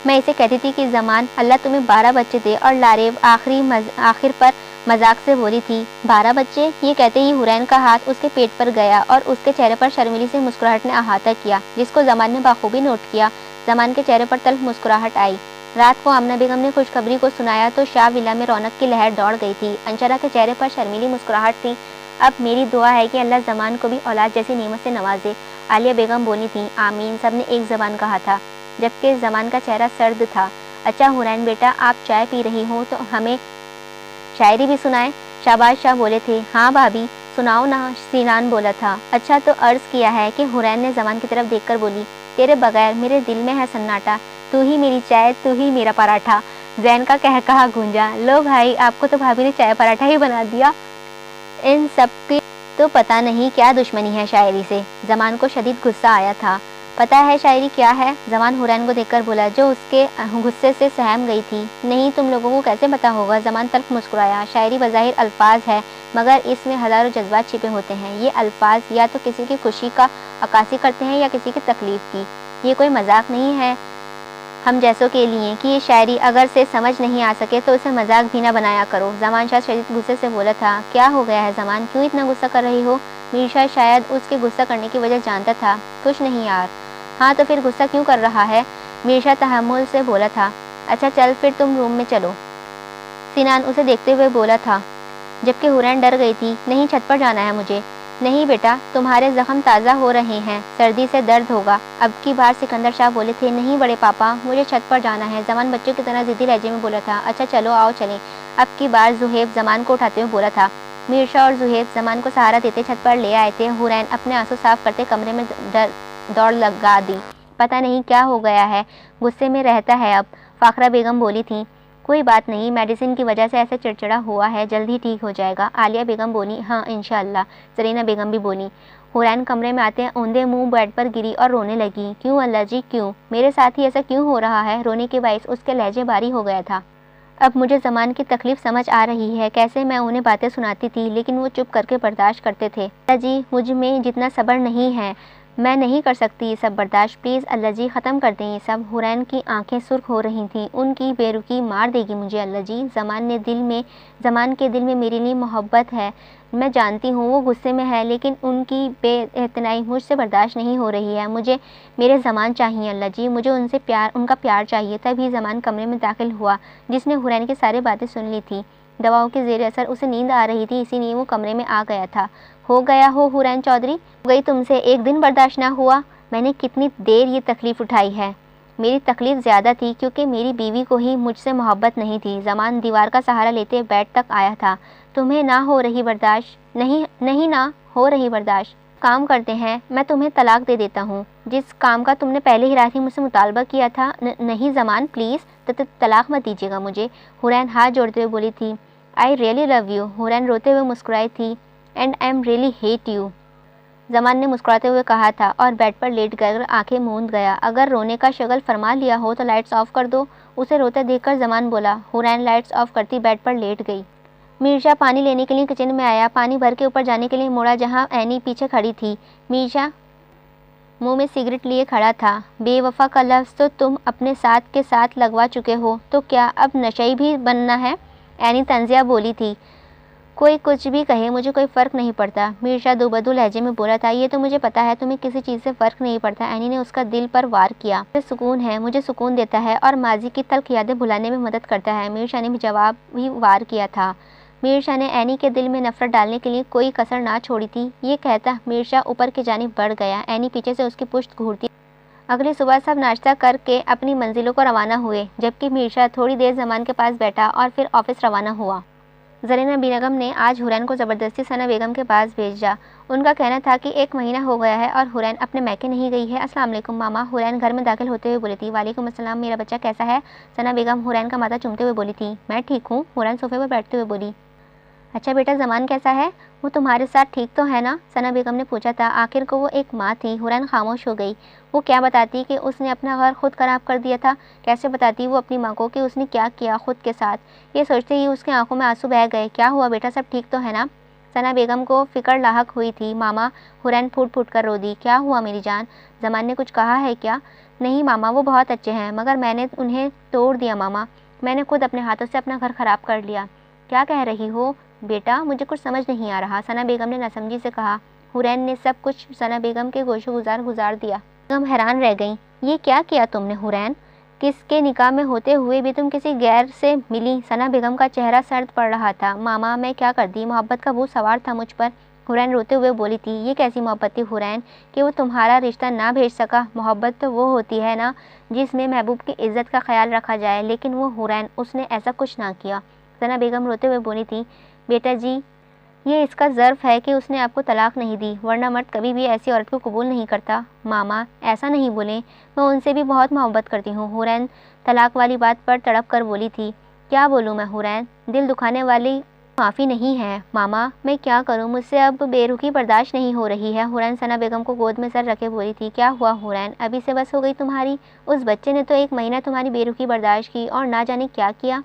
میں اسے کہتی تھی کہ زمان اللہ تمہیں 12 بچے دے، اور لاریب آخر پر مذاق سے بولی تھی۔ 12 بچے؟ یہ کہتے ہی حورین کا ہاتھ اس کے پیٹ پر گیا اور اس کے چہرے پر شرمیلی سی مسکراہٹ نے احاطہ کیا، جس کو زمان نے بخوبی نوٹ کیا۔ زمان کے چہرے پر تلخ مسکراہٹ آئی۔ رات کو آمنہ بیگم نے خوشخبری کو سنایا تو شاہ ولا میں رونق کی لہر دوڑ گئی تھی۔ انشرا کے چہرے پر شرمیلی مسکراہٹ تھی۔ اب میری دعا ہے کہ اللہ زمان کو بھی اولاد جیسی نعمت سے نوازے، عالیہ بیگم بولی تھی۔ آمین، سب نے ایک زبان کہا تھا، جبکہ زمان کا چہرہ سرد تھا۔ اچھا حورین بیٹا، آپ چائے پی رہی ہوں تو ہمیں شاعری بھی سنائیں، شہباز شاہ بولے تھے۔ ہاں بھابھی، سناؤ نا، سینان بولا تھا۔ اچھا تو عرض کیا ہے کہ حورین نے زمان کی طرف دیکھ کر بولی۔ تیرے بغیر میرے دل میں ہے سناٹا، تو ہی میری چائے، تو ہی میرا پراٹھا۔ زین کا کہا گونجا۔ لو بھائی، آپ کو تو بھابھی نے چائے پراٹھا ہی بنا دیا۔ ان سب کی تو پتہ نہیں کیا دشمنی ہے شاعری سے۔ زمان کو شدید غصہ آیا تھا۔ پتہ ہے شاعری کیا ہے؟ زمان حورین کو دیکھ کر بولا جو اس کے غصے سے سہم گئی تھی۔ نہیں، تم لوگوں کو کیسے پتہ ہوگا؟ زمان تلخ مسکرایا۔ شاعری بظاہر الفاظ ہے مگر اس میں ہزاروں جذبات چھپے ہوتے ہیں۔ یہ الفاظ یا تو کسی کی خوشی کا عکاسی کرتے ہیں یا کسی کی تکلیف کی۔ یہ کوئی مذاق نہیں ہے ہم جیسوں کے لیے کہ یہ شاعری اگر سے سمجھ نہیں آ سکے تو اسے مذاق بھی نہ بنایا کرو۔ زمان شاہ شدید غصے سے بولا تھا۔ کیا ہو گیا ہے زمان؟ کیوں اتنا غصہ کر رہی ہو؟ میرشا شاید اس کے غصہ کرنے کی وجہ جانتا تھا۔ کچھ نہیں یار۔ ہاں تو پھر غصہ کیوں کر رہا ہے؟ میرشا تحمل سے بولا تھا۔ اچھا چل پھر تم روم میں چلو، سنان اسے دیکھتے ہوئے بولا تھا، جبکہ حورین ڈر گئی تھی۔ نہیں، چھت پر جانا ہے مجھے۔ نہیں بیٹا، تمہارے زخم تازہ ہو رہے ہیں، سردی سے درد ہوگا۔ اب کی بار سکندر شاہ بولے تھے۔ نہیں بڑے پاپا، مجھے چھت پر جانا ہے۔ زمان بچوں کی طرح ضدی لہجے میں بولا تھا۔ اچھا چلو آؤ چلیں۔ اب کی بار زہیب زمان کو اٹھاتے ہوئے بولا تھا۔ میرشا اور زہیب زمان کو سہارا دیتے چھت پر لے آئے تھے۔ حورین اپنے آنسو صاف کرتے کمرے میں دوڑ لگا دی۔ پتہ نہیں کیا ہو گیا ہے، غصے میں رہتا ہے اب، فاخرہ بیگم بولی تھی۔ کوئی بات نہیں، میڈیسن کی وجہ سے ایسا چڑچڑا ہوا ہے، جلد ہی ٹھیک ہو جائے گا۔ عالیہ بیگم بولی۔ ہاں انشاءاللہ۔ زرینہ بیگم بھی بولی۔ حورین کمرے میں آتے اوندے منہ بیڈ پر گری اور رونے لگی۔ کیوں اللہ جی کیوں؟ میرے ساتھ ہی ایسا کیوں ہو رہا ہے؟ رونے کے باعث اس کے لہجے باری ہو گیا تھا۔ اب مجھے زمان کی تکلیف سمجھ آ رہی ہے، کیسے میں انہیں باتیں سناتی تھی لیکن وہ چپ کر کے برداشت کرتے تھے۔ اللہ جی مجھ میں جتنا صبر نہیں ہے، میں نہیں کر سکتی یہ سب برداشت، پلیز اللہ جی ختم کر دیں یہ سب۔ حورین کی آنکھیں سرخ ہو رہی تھیں۔ ان کی بے رخی مار دے گی مجھے اللہ جی۔ زمان کے دل میں میرے لیے محبت ہے، میں جانتی ہوں وہ غصے میں ہے، لیکن ان کی بے اعتنائی مجھ سے برداشت نہیں ہو رہی ہے۔ مجھے میرے زمان چاہیے اللہ جی، مجھے ان کا پیار چاہیے۔ تبھی زمان کمرے میں داخل ہوا جس نے حورین کی ساری باتیں سن لی تھی۔ دواؤں کے زیر اثر اسے نیند آ رہی تھی، اسی لیے وہ کمرے میں آ گیا تھا۔ ہو گیا ہو حورین چودھری، ہو گئی تم سے ایک دن برداشت نہ ہوا؟ میں نے کتنی دیر یہ تکلیف اٹھائی ہے۔ میری تکلیف زیادہ تھی کیونکہ میری بیوی کو ہی مجھ سے محبت نہیں تھی۔ زمان دیوار کا سہارا لیتے بیڈ تک آیا تھا۔ تمہیں نہ ہو رہی برداشت؟ نہیں نہ ہو رہی برداشت۔ کام کرتے ہیں، میں تمہیں طلاق دے دیتا ہوں۔ جس کام کا تم نے پہلے ہی رات ہی مجھ سے مطالبہ کیا تھا۔ نہیں زمان پلیز، طلاق مت دیجیے گا مجھے۔ حورین ہاتھ جوڑتے ہوئے بولی تھی۔ I really love you. حورین روتے ہوئے مسکرائی تھی۔ And I am really hate you, Zaman نے مسکراتے ہوئے کہا تھا اور بیڈ پر لیٹ کر آنکھیں موند گیا۔ اگر رونے کا شغل فرما لیا ہو تو لائٹس آف کر دو، اسے روتے دیکھ کر زمان بولا۔ حورین لائٹس آف کرتی بیڈ پر لیٹ گئی۔ میرشا پانی لینے کے لیے کچن میں آیا، پانی بھر کے اوپر جانے کے لیے مڑا جہاں اینی پیچھے کھڑی تھی۔ میرشا منہ میں سگریٹ لیے کھڑا تھا۔ بے وفا کا لفظ تو تم اپنے ساتھ کے ساتھ لگوا چکے ہو، تو کیا اب نشئی بھی بننا ہے؟ اینی طنزیہ بولی تھی۔ کوئی کچھ بھی کہے مجھے کوئی فرق نہیں پڑتا، میرشا دوبدو لہجے میں بولا تھا۔ یہ تو مجھے پتا ہے تمہیں کسی چیز سے فرق نہیں پڑتا۔ اینی نے اس کا دل پر وار کیا۔ مجھے سکون ہے، مجھے سکون دیتا ہے اور ماضی کی تلخ یادیں بھلانے میں مدد کرتا ہے۔ میرشا نے بھی جواب ہی وار کیا تھا۔ میرشا نے اینی کے دل میں نفرت ڈالنے کے لیے کوئی کسر نہ چھوڑی تھی۔ یہ کہتا میرشا اوپر کی جانب بڑھ گیا۔ اینی پیچھے سے اس کی پشت گھورتی۔ اگلی صبح سب ناشتہ کر کے اپنی منزلوں کو روانہ ہوئے، جبکہ میرشا تھوڑی دیر زمان کے پاس بیٹھا اور پھر آفس روانہ ہوا۔ زرینہ بیگم نے آج حورین کو زبردستی ثنا بیگم کے پاس بھیجا۔ ان کا کہنا تھا کہ 1 مہینہ ہو گیا ہے اور حورین اپنے میکے نہیں گئی ہے۔ السلام علیکم ماما، حورین گھر میں داخل ہوتے ہوئے بولی تھی۔ وعلیکم السلام، میرا بچہ کیسا ہے؟ ثنا بیگم حورین کا ماتھا چومتے ہوئے بولی تھی۔ میں ٹھیک ہوں، حورین صوفے پر بیٹھتے ہوئے بولی۔ اچھا بیٹا زمان کیسا ہے؟ وہ تمہارے ساتھ ٹھیک تو ہے نا؟ ثنا بیگم نے پوچھا تھا۔ آخر کو وہ ایک ماں تھی۔ حورین خاموش ہو گئی۔ وہ کیا بتاتی کہ اس نے اپنا گھر خود خراب کر دیا تھا؟ کیسے بتاتی وہ اپنی ماں کو کہ اس نے کیا کیا خود کے ساتھ؟ یہ سوچتے ہی اس کی آنکھوں میں آنسو بہہ گئے۔ کیا ہوا بیٹا، سب ٹھیک تو ہے نا؟ ثنا بیگم کو فکر لاحق ہوئی تھی۔ ماما، حورین پھوٹ پھوٹ کر رو دی۔ کیا ہوا میری جان؟ زمان نے کچھ کہا ہے کیا؟ نہیں ماما، وہ بہت اچھے ہیں مگر میں نے انہیں توڑ دیا ماما، میں نے خود اپنے ہاتھوں سے اپنا گھر خراب کر لیا۔ کیا کہہ رہی ہو بیٹا؟ مجھے کچھ سمجھ نہیں آ رہا، ثنا بیگم نے ناسمجھی سے کہا۔ حورین نے سب کچھ ثنا بیگم کے گوشو گزار دیا۔ بیگم حیران رہ گئیں۔ یہ کیا کیا تم نے حورین؟ کس کے نکاح میں ہوتے ہوئے بھی تم کسی غیر سے ملی؟ ثنا بیگم کا چہرہ سرد پڑ رہا تھا۔ ماما میں کیا کرتی، محبت کا بھوت سوار تھا مجھ پر۔ حورین روتے ہوئے بولی تھی۔ یہ کیسی محبت تھی حورین کہ وہ تمہارا رشتہ نہ بھیج سکا؟ محبت تو وہ ہوتی ہے نا جس میں محبوب کی عزت کا خیال رکھا جائے، لیکن وہ حورین اس نے ایسا کچھ نہ کیا۔ ثنا بیگم روتے ہوئے بولی تھی۔ بیٹا جی یہ اس کا ظرف ہے کہ اس نے آپ کو طلاق نہیں دی، ورنہ مرد کبھی بھی ایسی عورت کو قبول نہیں کرتا۔ ماما ایسا نہیں بولیں، میں ان سے بھی بہت محبت کرتی ہوں۔ حورین طلاق والی بات پر تڑپ کر بولی تھی۔ کیا بولوں میں حورین، دل دکھانے والی معافی نہیں ہے ماما، میں کیا کروں، مجھ سے اب بے رخی برداشت نہیں ہو رہی ہے۔ حورین ثنا بیگم کو گود میں سر رکھے بولی تھی۔ کیا ہوا حورین، ابھی سے بس ہو گئی تمہاری؟ اس بچے نے تو 1 مہینہ تمہاری بے رخی برداشت کی اور نہ جانے کیا کیا۔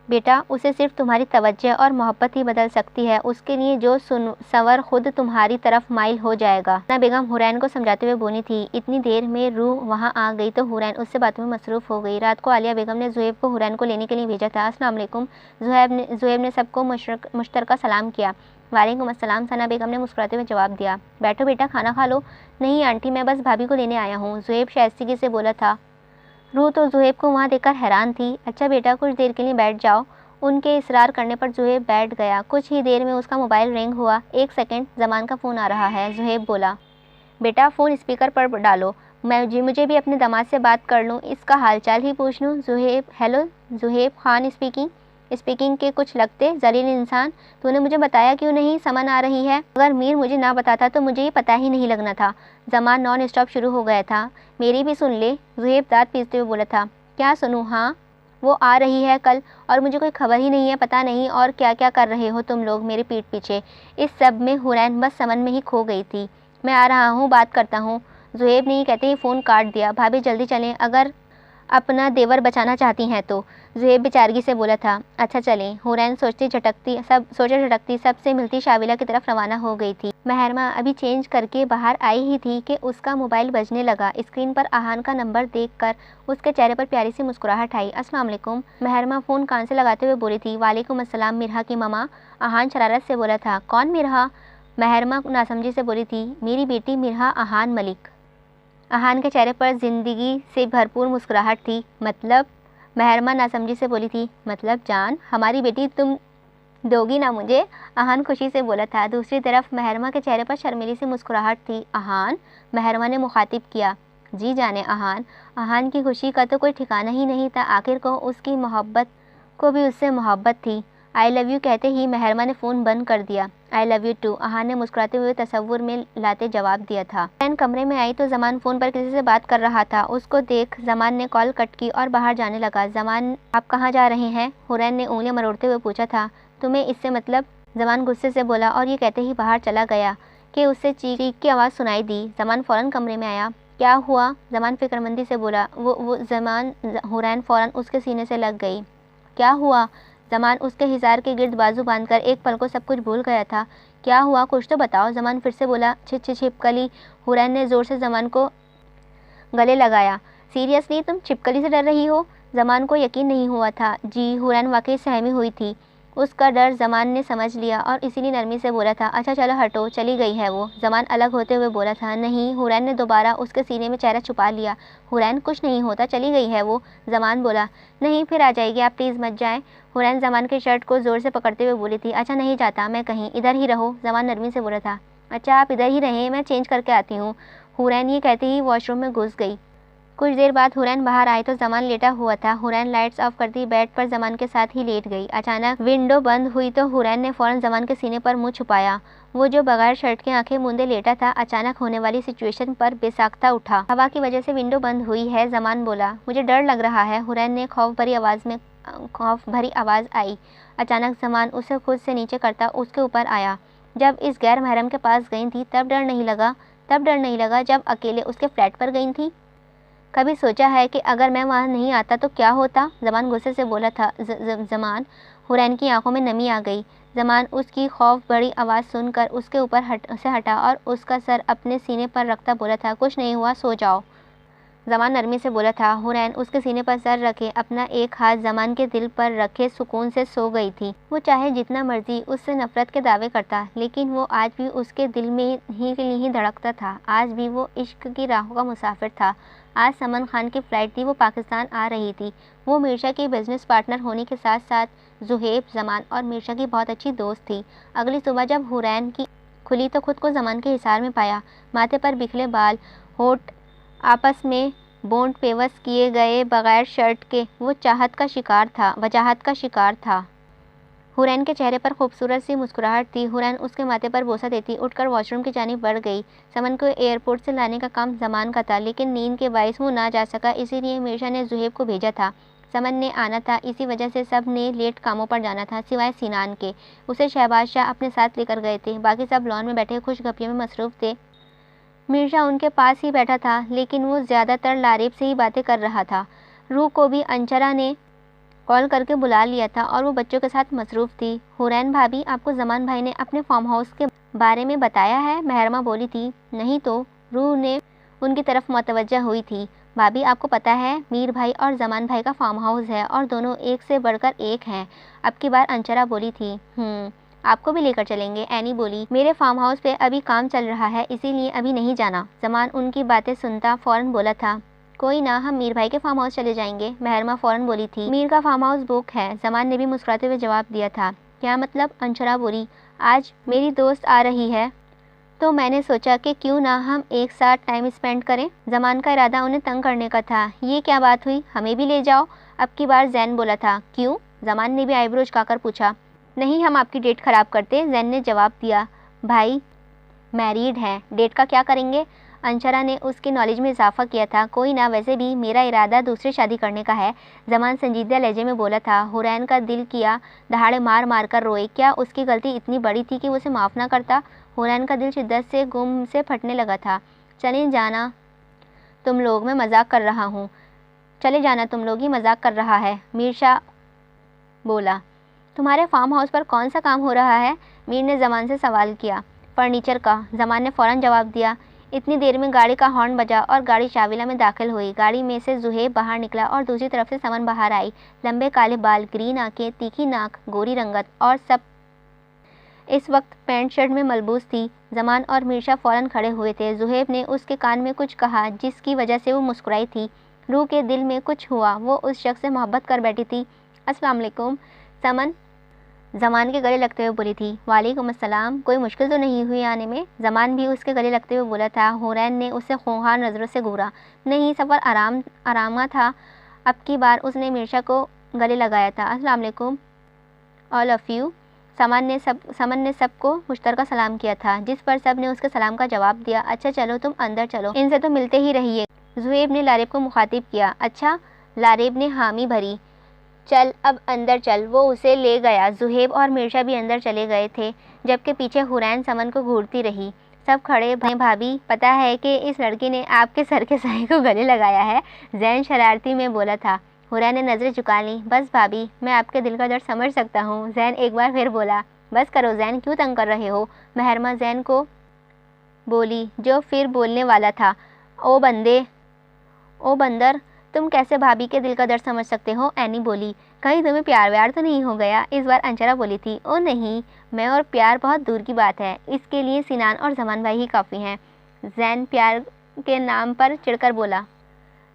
بیٹا، اسے صرف تمہاری توجہ اور محبت ہی بدل سکتی ہے، اس کے لیے جو سنور خود تمہاری طرف مائل ہو جائے گا۔ ثنا بیگم حورین کو سمجھاتے ہوئے بولی تھی۔ اتنی دیر میں روح وہاں آ گئی تو حورین اس سے باتوں میں مصروف ہو گئی۔ رات کو عالیہ بیگم نے زہیب کو حورین کو لینے کے لیے بھیجا تھا۔ السلام علیکم، زہیب نے سب کو مشترکہ سلام کیا۔ وعلیکم السلام، ثنا بیگم نے مسکراتے ہوئے جواب دیا۔ بیٹھو بیٹا، کھانا کھا لو۔ نہیں آنٹی، میں بس بھابھی کو لینے آیا ہوں، زہیب شائستگی سے بولا تھا۔ روح تو زہیب کو وہاں دیکھ کر حیران تھی۔ اچھا بیٹا، کچھ دیر کے لیے بیٹھ جاؤ۔ ان کے اصرار کرنے پر زہیب بیٹھ گیا۔ کچھ ہی دیر میں اس کا موبائل رنگ ہوا۔ 1 سیکنڈ، زمان کا فون آ رہا ہے، زہیب بولا۔ بیٹا فون اسپیکر پر ڈالو، مجھے بھی اپنے داماد سے بات کر لوں، اس کا حال چال ہی پوچھ لوں۔ زہیب، ہیلو، زہیب خان اسپیکنگ کے کچھ لگتے ذلیل انسان، تو نے مجھے بتایا کیوں نہیں؟ سمن آ رہی ہے، اگر میر مجھے نہ بتاتا تو مجھے یہ پتہ ہی نہیں لگنا تھا۔ زمان نان اسٹاپ شروع ہو گیا تھا۔ میری بھی سن لے، زہیب دانت پیستے ہوئے بولا تھا۔ کیا سنوں؟ ہاں وہ آ رہی ہے کل، اور مجھے کوئی خبر ہی نہیں ہے، پتہ نہیں اور کیا کیا کر رہے ہو تم لوگ میرے پیٹھ پیچھے۔ اس سب میں حورین بس سمن میں ہی کھو گئی تھی۔ میں آ رہا ہوں، بات کرتا ہوں۔ زہیب نے یہ کہتے ہی فون کاٹ دیا۔ بھابھی جلدی چلیں، اگر اپنا دیور بچانا چاہتی ہیں تو، زہیب بیچارگی سے بولا تھا۔ اچھا چلیں۔ حورین سوچتے جھٹکتی سب سے ملتی شاویلا کی طرف روانہ ہو گئی تھی۔ مہرما ابھی چینج کر کے باہر آئی ہی تھی کہ اس کا موبائل بجنے لگا۔ اسکرین پر آہان کا نمبر دیکھ کر اس کے چہرے پر پیاری سی مسکراہٹ آئی۔ السلام علیکم، مہرما فون کان سے لگاتے ہوئے بولی تھی۔ وعلیکم السلام، مرہا کی مما، آہان شرارت سے بولا تھا۔ کون مرہا؟ مہرما ناسمجھی سے بولی تھی۔ میری بیٹی مرہا آہان ملک۔ آہان کے چہرے پر زندگی سے بھرپور مسکراہٹ تھی۔ مطلب؟ مہرما ناسمجھی سے بولی تھی۔ مطلب جان، ہماری بیٹی تم دوگی نا مجھے؟ آہان خوشی سے بولا تھا۔ دوسری طرف مہرما کے چہرے پر شرمیلی سی مسکراہٹ تھی۔ آہان؟ مہرما نے مخاطب کیا۔ جی جانے آہان۔ آہان کی خوشی کا تو کوئی ٹھکانہ ہی نہیں تھا، آخر کو اس کی محبت کو بھی اس سے محبت تھی۔ آئی لو یو کہتے ہی مہرما نے فون بند کر دیا۔ آئی لو یو ٹو، آہان نے مسکراتے ہوئے تصور میں لاتے جواب دیا تھا۔ حورین کمرے میں آئی تو زمان فون پر کسی سے بات کر رہا تھا۔ اس کو دیکھ زمان نے کال کٹ کی اور باہر جانے لگا۔ زمان، آپ کہاں جا رہے ہیں؟ حورین نے انگلیاں مروڑتے ہوئے پوچھا تھا۔ تمہیں اس سے مطلب؟ زمان غصے سے بولا اور یہ کہتے ہی باہر چلا گیا کہ اسے چیخ کی آواز سنائی دی۔ زمان فوراً کمرے میں آیا۔ کیا ہوا؟ زمان فکرمندی سے بولا۔ حورین فوراً اس کے سینے سے لگ گئی۔ کیا ہوا؟ زمان اس کے حصار کے گرد بازو باندھ کر ایک پل کو سب کچھ بھول گیا تھا۔ کیا ہوا؟ کچھ تو بتاؤ، زمان پھر سے بولا۔ چھپکلی، حورین نے زور سے زمان کو گلے لگایا۔ سیریسلی تم چھپکلی سے ڈر رہی ہو؟ زمان کو یقین نہیں ہوا تھا۔ جی، حورین واقعی سہمی ہوئی تھی۔ اس کا ڈر زمان نے سمجھ لیا اور اسی لیے نرمی سے بولا تھا۔ اچھا چلو ہٹو، چلی گئی ہے وہ؟ زمان الگ ہوتے ہوئے بولا تھا۔ نہیں، حورین نے دوبارہ اس کے سینے میں چہرہ چھپا لیا۔ حورین کچھ نہیں ہوتا، چلی گئی ہے وہ؟ زمان بولا۔ نہیں، پھر آ جائے گی، آپ پلیز مت جائیں۔ حورین زمان کے شرٹ کو زور سے پکڑتے ہوئے بولی تھی۔ اچھا نہیں جاتا میں کہیں، ادھر ہی رہو، زمان نرمی سے بولا تھا۔ اچھا آپ ادھر ہی رہیں، میں چینج کر کے آتی ہوں۔ حورین یہ کہتے ہی واش روم میں گھس گئی۔ کچھ دیر بعد حورین باہر آئی تو زمان لیٹا ہوا تھا۔ حورین لائٹس آف کرتی بیڈ پر زمان کے ساتھ ہی لیٹ گئی۔ اچانک ونڈو بند ہوئی تو حورین نے فوراً زمان کے سینے پر منہ چھپایا۔ وہ جو بغیر شرٹ کے آنکھیں موندے لیٹا تھا، اچانک ہونے والی سچویشن پر بے ساختہ اٹھا۔ ہوا کی وجہ سے ونڈو بند ہوئی ہے، زمان بولا۔ مجھے ڈر لگ رہا ہے، حورین نے خوف بھری آواز آئی۔ اچانک زمان اسے خود سے نیچے کرتا اس کے اوپر آیا۔ جب اس غیر محرم کے پاس گئی تھی تب ڈر نہیں لگا جب اکیلے اس کے فلیٹ پر گئی تھی؟ کبھی سوچا ہے کہ اگر میں وہاں نہیں آتا تو کیا ہوتا؟ زمان غصے سے بولا تھا۔ زمان، حورین کی آنکھوں میں نمی آ گئی۔ زمان اس کی خوف بڑی آواز سن کر اس کے اوپر سے ہٹا اور اس کا سر اپنے سینے پر رکھتا بولا تھا۔ کچھ نہیں ہوا، سو جاؤ۔ زمان نرمی سے بولا تھا۔ حورین اس کے سینے پر سر رکھے اپنا ایک ہاتھ زمان کے دل پر رکھے سکون سے سو گئی تھی۔ وہ چاہے جتنا مرضی اس سے نفرت کے دعوے کرتا، لیکن وہ آج بھی اس کے دل میں ہی دھڑکتا تھا۔ آج بھی وہ عشق کی راہوں کا مسافر تھا۔ آج سمن خان کی فلائٹ تھی، وہ پاکستان آ رہی تھی۔ وہ میرشا کی بزنس پارٹنر ہونے کے ساتھ ساتھ زہیب، زمان اور میرشا کی بہت اچھی دوست تھی۔ اگلی صبح جب حورین کی کھلی تو خود کو زمان کے حصار میں پایا۔ ماتھے پر بکھرے بال، ہونٹ آپس میں بونٹ پیوست کیے گئے، بغیر شرٹ کے، وہ وجاہت کا شکار تھا۔ حورین کے چہرے پر خوبصورت سی مسکراہٹ تھی۔ حورین اس کے ماتھے پر بوسہ دیتی اٹھ کر واش روم کی جانب بڑھ گئی۔ سمن کو ایئرپورٹ سے لانے کا کام زمان کا تھا، لیکن نیند کے باعث وہ نہ جا سکا، اسی لیے میرشا نے زہیب کو بھیجا تھا۔ سمن نے آنا تھا، اسی وجہ سے سب نے لیٹ کاموں پر جانا تھا سوائے سینان کے۔ اسے شہباز شاہ اپنے ساتھ لے کر گئے تھے۔ باقی سب لان میں بیٹھے خوش گپیوں میں مصروف تھے۔ مرزا ان کے پاس ہی بیٹھا تھا، لیکن وہ زیادہ تر لاریب سے ہی باتیں کر رہا تھا۔ روح کو بھی انچرا نے کال کر کے بلا لیا تھا اور وہ بچوں کے ساتھ مصروف تھی۔ حورین بھابھی، آپ کو زمان بھائی نے اپنے فارم ہاؤس کے بارے میں بتایا ہے؟ مہرمہ بولی تھی۔ نہیں تو، روح نے ان کی طرف متوجہ ہوئی تھی۔ بھابھی، آپ کو پتہ ہے میر بھائی اور زمان بھائی کا فارم ہاؤس ہے اور دونوں ایک سے بڑھ کر ایک ہیں۔ اب کی بار انچرا بولی تھی۔ آپ کو بھی لے کر چلیں گے؟ اینی بولی۔ میرے فارم ہاؤس پہ ابھی کام چل رہا ہے، اسی لیے ابھی نہیں جانا۔ زمان ان کی باتیں سنتا فوراً بولا تھا۔ کوئی نہ، ہم میر بھائی کے فارم ہاؤس چلے جائیں گے۔ مہرمہ فوراً بولی تھی۔ میر کا فارم ہاؤس بک ہے، زمان نے بھی مسکراتے ہوئے جواب دیا تھا۔ کیا مطلب؟ انچرا بولی۔ آج میری دوست آ رہی ہے تو میں نے سوچا کہ کیوں نہ ہم ایک ساتھ ٹائم اسپینڈ کریں۔ زمان کا ارادہ انہیں تنگ کرنے کا تھا۔ یہ کیا بات ہوئی؟ ہمیں بھی لے جاؤ۔ اب کی بار زین بولا تھا۔ کیوں؟ زمان نے بھی آئی برو جھکا کر پوچھا۔ نہیں، ہم آپ کی ڈیٹ خراب کرتے، زین نے جواب دیا۔ بھائی میریڈ ہیں، ڈیٹ کا کیا کریں گے؟ انچرا نے اس کی نالج میں اضافہ کیا تھا۔ کوئی نہ، ویسے بھی میرا ارادہ دوسری شادی کرنے کا ہے، زمان سنجیدہ لہجے میں بولا تھا۔ حورین کا دل کیا دہاڑے مار مار کر روئے۔ کیا اس کی غلطی اتنی بڑی تھی کہ وہ اسے معاف نہ کرتا؟ حورین کا دل شدت سے غم سے پھٹنے لگا تھا۔ چلے جانا تم لوگ، میں مذاق کر رہا ہوں۔ چلے جانا تم لوگ، یہ مذاق کر رہا ہے، میر شاہ بولا۔ تمہارے فارم ہاؤس پر کون سا کام ہو رہا ہے؟ میر نے زمان سے سوال کیا۔ فرنیچر کا، زمان نے فوراً جواب دیا۔ اتنی دیر میں گاڑی کا ہارن بجا اور گاڑی شاویلا میں داخل ہوئی۔ گاڑی میں سے زہیب باہر نکلا اور دوسری طرف سے سمن باہر آئی۔ لمبے کالے بال، گرین آنکھیں، تیکھی ناک، گوری رنگت، اور سب اس وقت پینٹ شرٹ میں ملبوس تھی۔ زمان اور میرشا فوراً کھڑے ہوئے تھے۔ زہیب نے اس کے کان میں کچھ کہا جس کی وجہ سے وہ مسکرائی تھی۔ روح کے دل میں کچھ ہوا، وہ اس شخص سے محبت کر بیٹھی تھی۔ السلام علیکم، سمن زمان کے گلے لگتے ہوئے بولی تھی۔ وعلیکم السلام، کوئی مشکل تو نہیں ہوئی آنے میں؟ زمان بھی اس کے گلے لگتے ہوئے بولا تھا۔ حورین نے اسے خونخوار نظروں سے گھورا۔ نہیں، سفر آرامہ تھا۔ اب کی بار اس نے میرشا کو گلے لگایا تھا۔ السلام علیکم آل آف یو۔ سمن نے سب کو مشترکہ سلام کیا تھا، جس پر سب نے اس کے سلام کا جواب دیا۔ اچھا چلو، تم اندر چلو، ان سے تو ملتے ہی رہیے، زہیب نے لاریب کو مخاطب کیا۔ اچھا، لاریب نے حامی بھری۔ چل اب اندر چل، وہ اسے لے گیا۔ زہیب اور میرشا بھی اندر چلے گئے تھے، جبکہ پیچھے حورین سمن کو گھورتی رہی۔ سب کھڑے۔ بھابھی، پتہ ہے کہ اس لڑکی نے آپ کے سر کے سائے کو گلے لگایا ہے، زین شرارتی میں بولا تھا۔ حورین نے نظریں جھکا لیں۔ بس بھابھی، میں آپ کے دل کا درد سمجھ سکتا ہوں، زین ایک بار پھر بولا۔ بس کرو زین، کیوں تنگ کر رہے ہو؟ مہرمہ زین کو بولی، جو پھر بولنے والا تھا۔ او بندر، تم کیسے بھابھی کے دل کا درد سمجھ سکتے ہو؟ اینی بولی۔ کہیں تمہیں پیار ویار تو نہیں ہو گیا؟ اس بار انچرا بولی تھی۔ او نہیں، میں اور پیار بہت دور کی بات ہے، اس کے لیے سینان اور زمان بھائی ہی کافی ہیں، زین پیار کے نام پر چڑھ کر بولا۔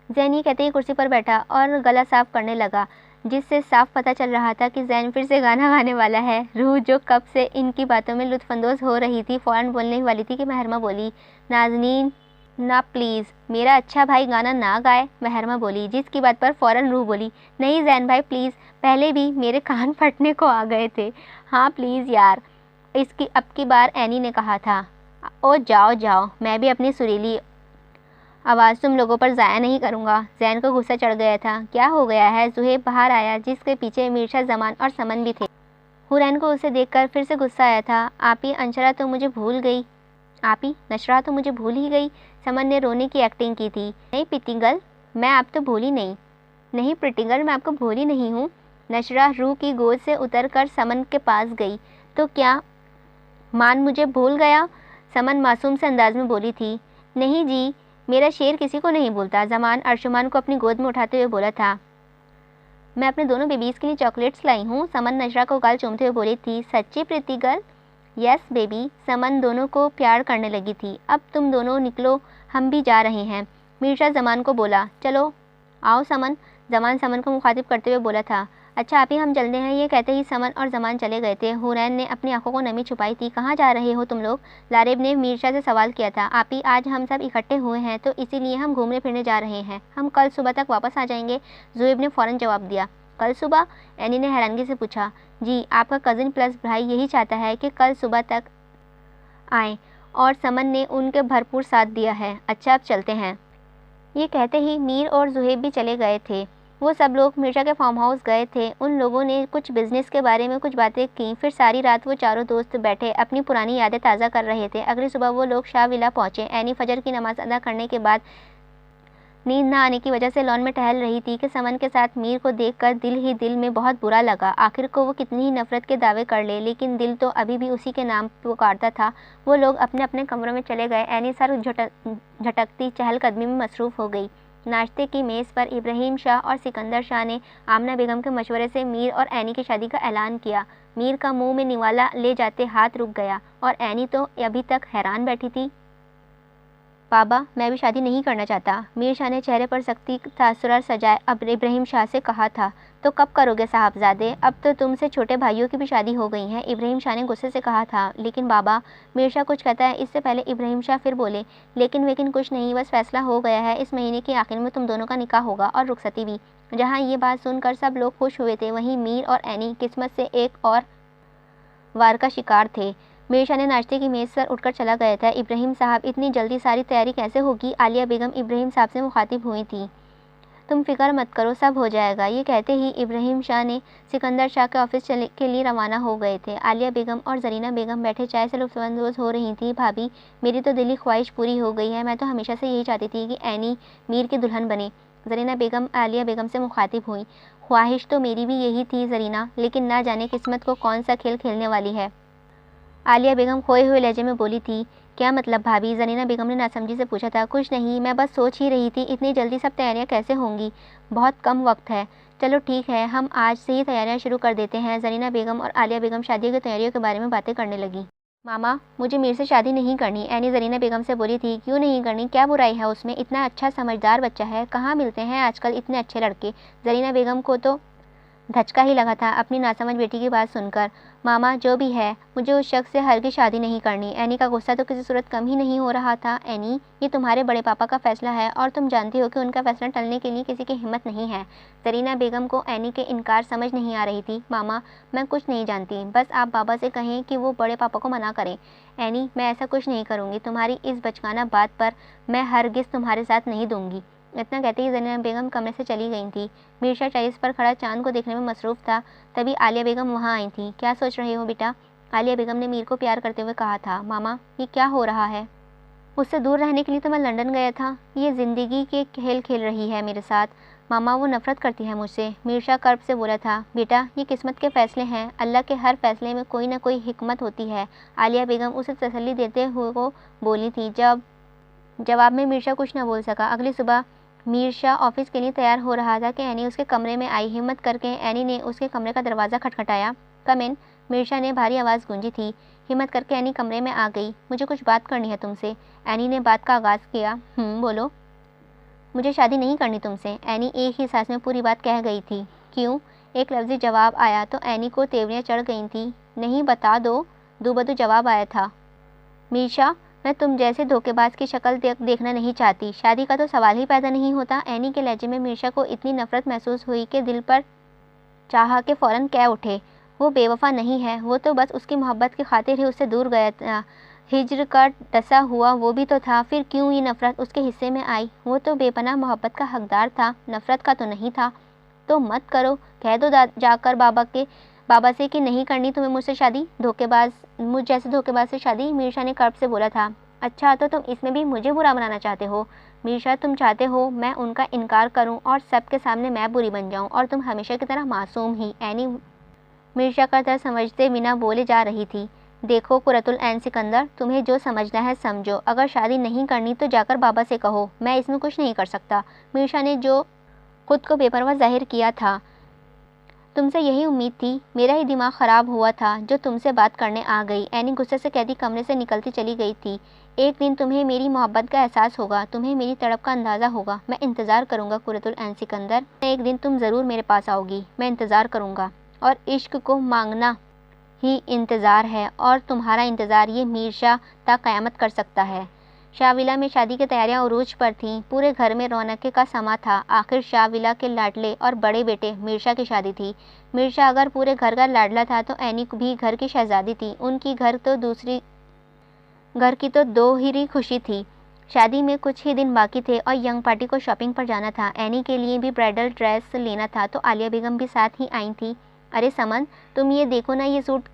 زین یہ کہتے ہی کرسی پر بیٹھا اور گلا صاف کرنے لگا، جس سے صاف پتہ چل رہا تھا کہ زین پھر سے گانا گانے والا ہے۔ روح جو کب سے ان کی باتوں میں لطف اندوز ہو رہی تھی، فوراً بولنے والی تھی کہ مہرمہ بولی۔ نازنین نہ پلیز، میرا اچھا بھائی گانا نہ گائے، مہرمہ بولی، جس کی بات پر فوراً روح بولی۔ نہیں زین بھائی پلیز، پہلے بھی میرے کان پھٹنے کو آ گئے تھے۔ ہاں پلیز یار، اب کی بار اینی نے کہا تھا۔ او جاؤ، میں بھی اپنی سریلی آواز تم لوگوں پر ضائع نہیں کروں گا۔ زین کو غصہ چڑھ گیا تھا۔ کیا ہو گیا ہے؟ زہیب باہر آیا، جس کے پیچھے میرشا، زمان اور سمن بھی تھے۔ حورین کو اسے دیکھ کر پھر سے غصہ آیا تھا۔ آپی، انچرا تو مجھے بھول گئی۔ آپی، نشرہ تو مجھے بھول ہی گئی۔ سمن نے رونے کی ایکٹنگ کی تھی۔ نہیں پریٹی گرل، میں آپ تو بھولی نہیں۔ نہیں پریٹی گرل، میں آپ کو بھولی نہیں ہوں۔ نشرہ روح کی گود سے اتر کر سمن کے پاس گئی۔ تو کیا مان مجھے بھول گیا؟ سمن معصوم سے انداز میں بولی تھی۔ نہیں جی، میرا شیر کسی کو نہیں بھولتا، زمان ارشمان کو اپنی گود میں اٹھاتے ہوئے بولا تھا۔ میں اپنے دونوں بیبیز کے لیے چاکلیٹس لائی ہوں، سمن نشرہ کو گال چومتے ہوئے بولی تھی۔ سچی پریٹی گرل؟ یس بیبی، سمن دونوں کو پیار کرنے لگی تھی۔ اب تم دونوں نکلو، ہم بھی جا رہے ہیں، میرشا زمان کو بولا۔ چلو آؤ سمن، زمان سمن کو مخاطب کرتے ہوئے بولا تھا۔ اچھا آپی، ہم چلتے ہیں، یہ کہتے ہی سمن اور زمان چلے گئے تھے۔ حورین نے اپنی آنکھوں کو نمی چھپائی تھی۔ کہاں جا رہے ہو تم لوگ؟ لاریب نے میرشا سے سوال کیا تھا۔ آپی، آج ہم سب اکٹھے ہوئے ہیں تو اسی لیے ہم گھومنے پھرنے جا رہے ہیں، ہم کل صبح تک واپس آ جائیں گے، زہیب نے فوراً جواب دیا۔ کل صبح؟ اینی نے حیرانگی سے پوچھا۔ جی، آپ کا کزن پلس بھائی یہی چاہتا ہے کہ کل صبح تک آئیں، اور سمن نے ان کے بھرپور ساتھ دیا ہے۔ اچھا اب چلتے ہیں۔ یہ کہتے ہی میر اور زہیب بھی چلے گئے تھے۔ وہ سب لوگ مرشا کے فارم ہاؤس گئے تھے۔ ان لوگوں نے کچھ بزنس کے بارے میں کچھ باتیں کی، پھر ساری رات وہ چاروں دوست بیٹھے اپنی پرانی یادیں تازہ کر رہے تھے۔ اگلی صبح وہ لوگ شاہ ولا پہنچے۔ اینی فجر کی نماز ادا کرنے کے بعد نیند نہ آنے کی وجہ سے لان میں ٹہل رہی تھی کہ سمن کے ساتھ میر کو دیکھ کر دل ہی دل میں بہت برا لگا۔ آخر کو وہ کتنی ہی نفرت کے دعوے کر لے، لیکن دل تو ابھی بھی اسی کے نام پکارتا تھا۔ وہ لوگ اپنے اپنے کمروں میں چلے گئے۔ اینی سر جھٹکتی چہل قدمی میں مصروف ہو گئی۔ ناشتے کی میز پر ابراہیم شاہ اور سکندر شاہ نے آمنہ بیگم کے مشورے سے میر اور اینی کی شادی کا اعلان کیا۔ میر کا منہ میں نوالا لے جاتے ہاتھ رک گیا اور اینی تو ابھی تک حیران بیٹھی تھی۔ بابا، میں بھی شادی نہیں کرنا چاہتا، میر شاہ نے چہرے پر سختی تاثرات سجائے ابراہیم شاہ سے کہا تھا۔ تو کب کرو گے صاحبزادے؟ اب تو تم سے چھوٹے بھائیوں کی بھی شادی ہو گئی ہے، ابراہیم شاہ نے غصے سے کہا تھا۔ لیکن بابا، میر شاہ کچھ کہتا ہے اس سے پہلے ابراہیم شاہ پھر بولے، لیکن کچھ نہیں، بس فیصلہ ہو گیا ہے، اس مہینے کے آخر میں تم دونوں کا نکاح ہوگا اور رخصتی بھی۔ جہاں یہ بات سن کر سب لوگ خوش ہوئے تھے، وہیں میر اور اینی قسمت سے ایک اور وار کا شکار تھے۔ میر شاہ نے ناشتے کی میز پر اٹھ کر چلا گیا تھا۔ ابراہیم صاحب، اتنی جلدی ساری تیاری کیسے ہوگی؟ عالیہ بیگم ابراہیم صاحب سے مخاطب ہوئی تھی۔ تم فکر مت کرو، سب ہو جائے گا۔ یہ کہتے ہی ابراہیم شاہ نے سکندر شاہ کے آفس کے لیے روانہ ہو گئے تھے۔ عالیہ بیگم اور زرینہ بیگم بیٹھے چائے سے لطف اندوز ہو رہی تھیں۔ بھابھی، میری تو دلی خواہش پوری ہو گئی ہے، میں تو ہمیشہ سے یہی چاہتی تھی کہ اینی میر کی دلہن بنے۔ زرینہ بیگم عالیہ بیگم سے مخاطب ہوئی۔ خواہش تو میری بھی یہی تھی زرینہ، لیکن نہ جانے قسمت کو کون سا کھیل کھیلنے والی ہے۔ عالیہ بیگم کھوئے ہوئے لہجے میں بولی تھی۔ کیا مطلب بھابھی؟ زرینہ بیگم نے ناسمجھی سے پوچھا تھا۔ کچھ نہیں، میں بس سوچ ہی رہی تھی اتنی جلدی سب تیاریاں کیسے ہوں گی، بہت کم وقت ہے۔ چلو ٹھیک ہے، ہم آج سے ہی تیاریاں شروع کر دیتے ہیں۔ زرینہ بیگم اور عالیہ بیگم شادی کی تیاریوں کے بارے میں باتیں کرنے لگیں۔ ماما، مجھے میر سے شادی نہیں کرنی، اینی زرینہ بیگم سے بولی تھی۔ کیوں نہیں کرنی؟ کیا برائی ہے اس میں؟ اتنا اچھا سمجھدار بچہ ہے، کہاں ملتے ہیں آج کل اتنے اچھے لڑکے۔ زرینہ بیگم کو تو دھچکا ہی لگا تھا اپنی ناسمجھ بیٹی کی بات سن کر۔ ماما، جو بھی ہے، مجھے اس شخص سے ہرگز شادی نہیں کرنی۔ اینی کا غصہ تو کسی صورت کم ہی نہیں ہو رہا تھا۔ اینی، یہ تمہارے بڑے پاپا کا فیصلہ ہے اور تم جانتی ہو کہ ان کا فیصلہ ٹلنے کے لیے کسی کی ہمت نہیں ہے۔ زرینہ بیگم کو اینی کے انکار سمجھ نہیں آ رہی تھی۔ ماما، میں کچھ نہیں جانتی، بس آپ بابا سے کہیں کہ وہ بڑے پاپا کو منع کریں۔ اینی، میں ایسا کچھ نہیں کروں گی، تمہاری اس بچگانہ بات پر میں ہرگز تمہارے ساتھ نہیں دوں گی۔ اتنا کہتے ہی زرینہ بیگم کمرے سے چلی گئی تھی۔ میر شاہ ٹیرس پر کھڑا چاند کو دیکھنے میں مصروف تھا، تبھی عالیہ بیگم وہاں آئی تھیں۔ کیا سوچ رہے ہو بیٹا؟ عالیہ بیگم نے میر کو پیار کرتے ہوئے کہا تھا۔ ماما، یہ کیا ہو رہا ہے؟ اس سے دور رہنے کے لیے تو میں لندن گیا تھا، یہ زندگی کے کھیل کھیل رہی ہے میرے ساتھ۔ ماما، وہ نفرت کرتی ہے مجھ سے، میر شاہ کرب سے بولا تھا۔ بیٹا، یہ قسمت کے فیصلے ہیں، اللہ کے ہر فیصلے میں کوئی نہ کوئی حکمت ہوتی ہے، عالیہ بیگم اسے تسلی دیتے ہوئے وہ بولی تھی۔ جواب میں میر شاہ کچھ نہ بول سکا۔ اگلی صبح میر شاہ آفس کے لیے تیار ہو رہا تھا کہ اینی اس کے کمرے میں آئی۔ ہمت کر کے اینی نے اس کے کمرے کا دروازہ کھٹکھٹایا۔ کم ان، میر شاہ نے بھاری آواز گونجی تھی۔ ہمت کر کے اینی کمرے میں آ گئی۔ مجھے کچھ بات کرنی ہے تم سے، اینی نے بات کا آغاز کیا۔ بولو۔ مجھے شادی نہیں کرنی تم سے، اینی ایک ہی سانس میں پوری بات کہہ گئی تھی۔ کیوں؟ ایک لفظی جواب آیا تو اینی کو تیوریاں چڑھ گئی تھیں۔ نہیں، بتا دو، دو بدو جواب آیا تھا۔ میر شاہ، میں تم جیسے دھوکے باز کی شکل دیکھنا نہیں چاہتی، شادی کا تو سوال ہی پیدا نہیں ہوتا۔ اینی کے لہجے میں میر شاہ کو اتنی نفرت محسوس ہوئی کہ دل پر چاہا کہ فوراً کہہ اٹھے، وہ بے وفا نہیں ہے، وہ تو بس اس کی محبت کی خاطر ہی اس سے دور گیا تھا، ہجر کا ڈسا ہوا وہ بھی تو تھا، پھر کیوں یہ نفرت اس کے حصے میں آئی؟ وہ تو بے پناہ محبت کا حقدار تھا، نفرت کا تو نہیں تھا۔ تو مت کرو، کہہ دو جا کر بابا سے کہ نہیں کرنی تمہیں مجھ سے شادی، مجھ جیسے دھوکے باز سے شادی، میر شاہ نے کرب سے بولا تھا۔ اچھا، تو تم اس میں بھی مجھے برا بنانا چاہتے ہو؟ میر شاہ، تم چاہتے ہو میں ان کا انکار کروں اور سب کے سامنے میں بری بن جاؤں اور تم ہمیشہ کی طرح معصوم ہی؟ اینی میر شاہ کا طرز سمجھتے بنا بولے جا رہی تھی۔ دیکھو قرۃ العین سکندر، تمہیں جو سمجھنا ہے سمجھو، اگر شادی نہیں کرنی تو جا کر بابا سے کہو، میں اس میں کچھ نہیں کر سکتا۔ میر شاہ نے جو خود کو بے پرواہ ظاہر کیا تھا، تم سے یہی امید تھی، میرا ہی دماغ خراب ہوا تھا جو تم سے بات کرنے آ گئی۔ اینی غصے سے کہتی کمرے سے نکلتی چلی گئی تھی۔ ایک دن تمہیں میری محبت کا احساس ہوگا، تمہیں میری تڑپ کا اندازہ ہوگا، میں انتظار کروں گا قرۃ العین سکندر، ایک دن تم ضرور میرے پاس آؤ گی، میں انتظار کروں گا، اور عشق کو مانگنا ہی انتظار ہے، اور تمہارا انتظار یہ میر شاہ تا قیامت کر سکتا ہے۔ شاہ ولا میں شادی کی تیاریاں عروج پر تھیں، پورے گھر میں رونقیں کا سما تھا۔ آخر شاہ ولا کے لاڈلے اور بڑے بیٹے میر شاہ کی شادی تھی۔ میر شاہ اگر پورے گھر کا لاڈلا تھا تو اینی بھی گھر کی شہزادی تھی، ان کی گھر کی تو دوہری خوشی تھی۔ شادی میں کچھ ہی دن باقی تھے اور ینگ پارٹی کو شاپنگ پر جانا تھا۔ اینی کے لیے بھی برائڈل ڈریس لینا تھا تو عالیہ بیگم بھی ساتھ ہی آئی تھی۔ ارے سمن، تم یہ دیکھو نا، یہ سوٹ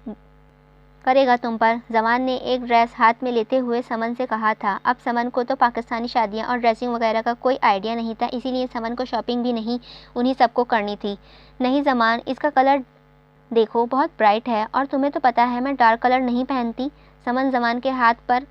کرے گا تم پر، زمان نے ایک ڈریس ہاتھ میں لیتے ہوئے سمن سے کہا تھا۔ اب سمن کو تو پاکستانی شادیاں اور ڈریسنگ وغیرہ کا کوئی آئیڈیا نہیں تھا، اسی لیے سمن کو شاپنگ بھی نہیں انہی سب کو کرنی تھی۔ نہیں زمان، اس کا کلر دیکھو بہت برائٹ ہے، اور تمہیں تو پتہ ہے میں ڈارک کلر نہیں پہنتی۔ سمن زمان کے ہاتھ پر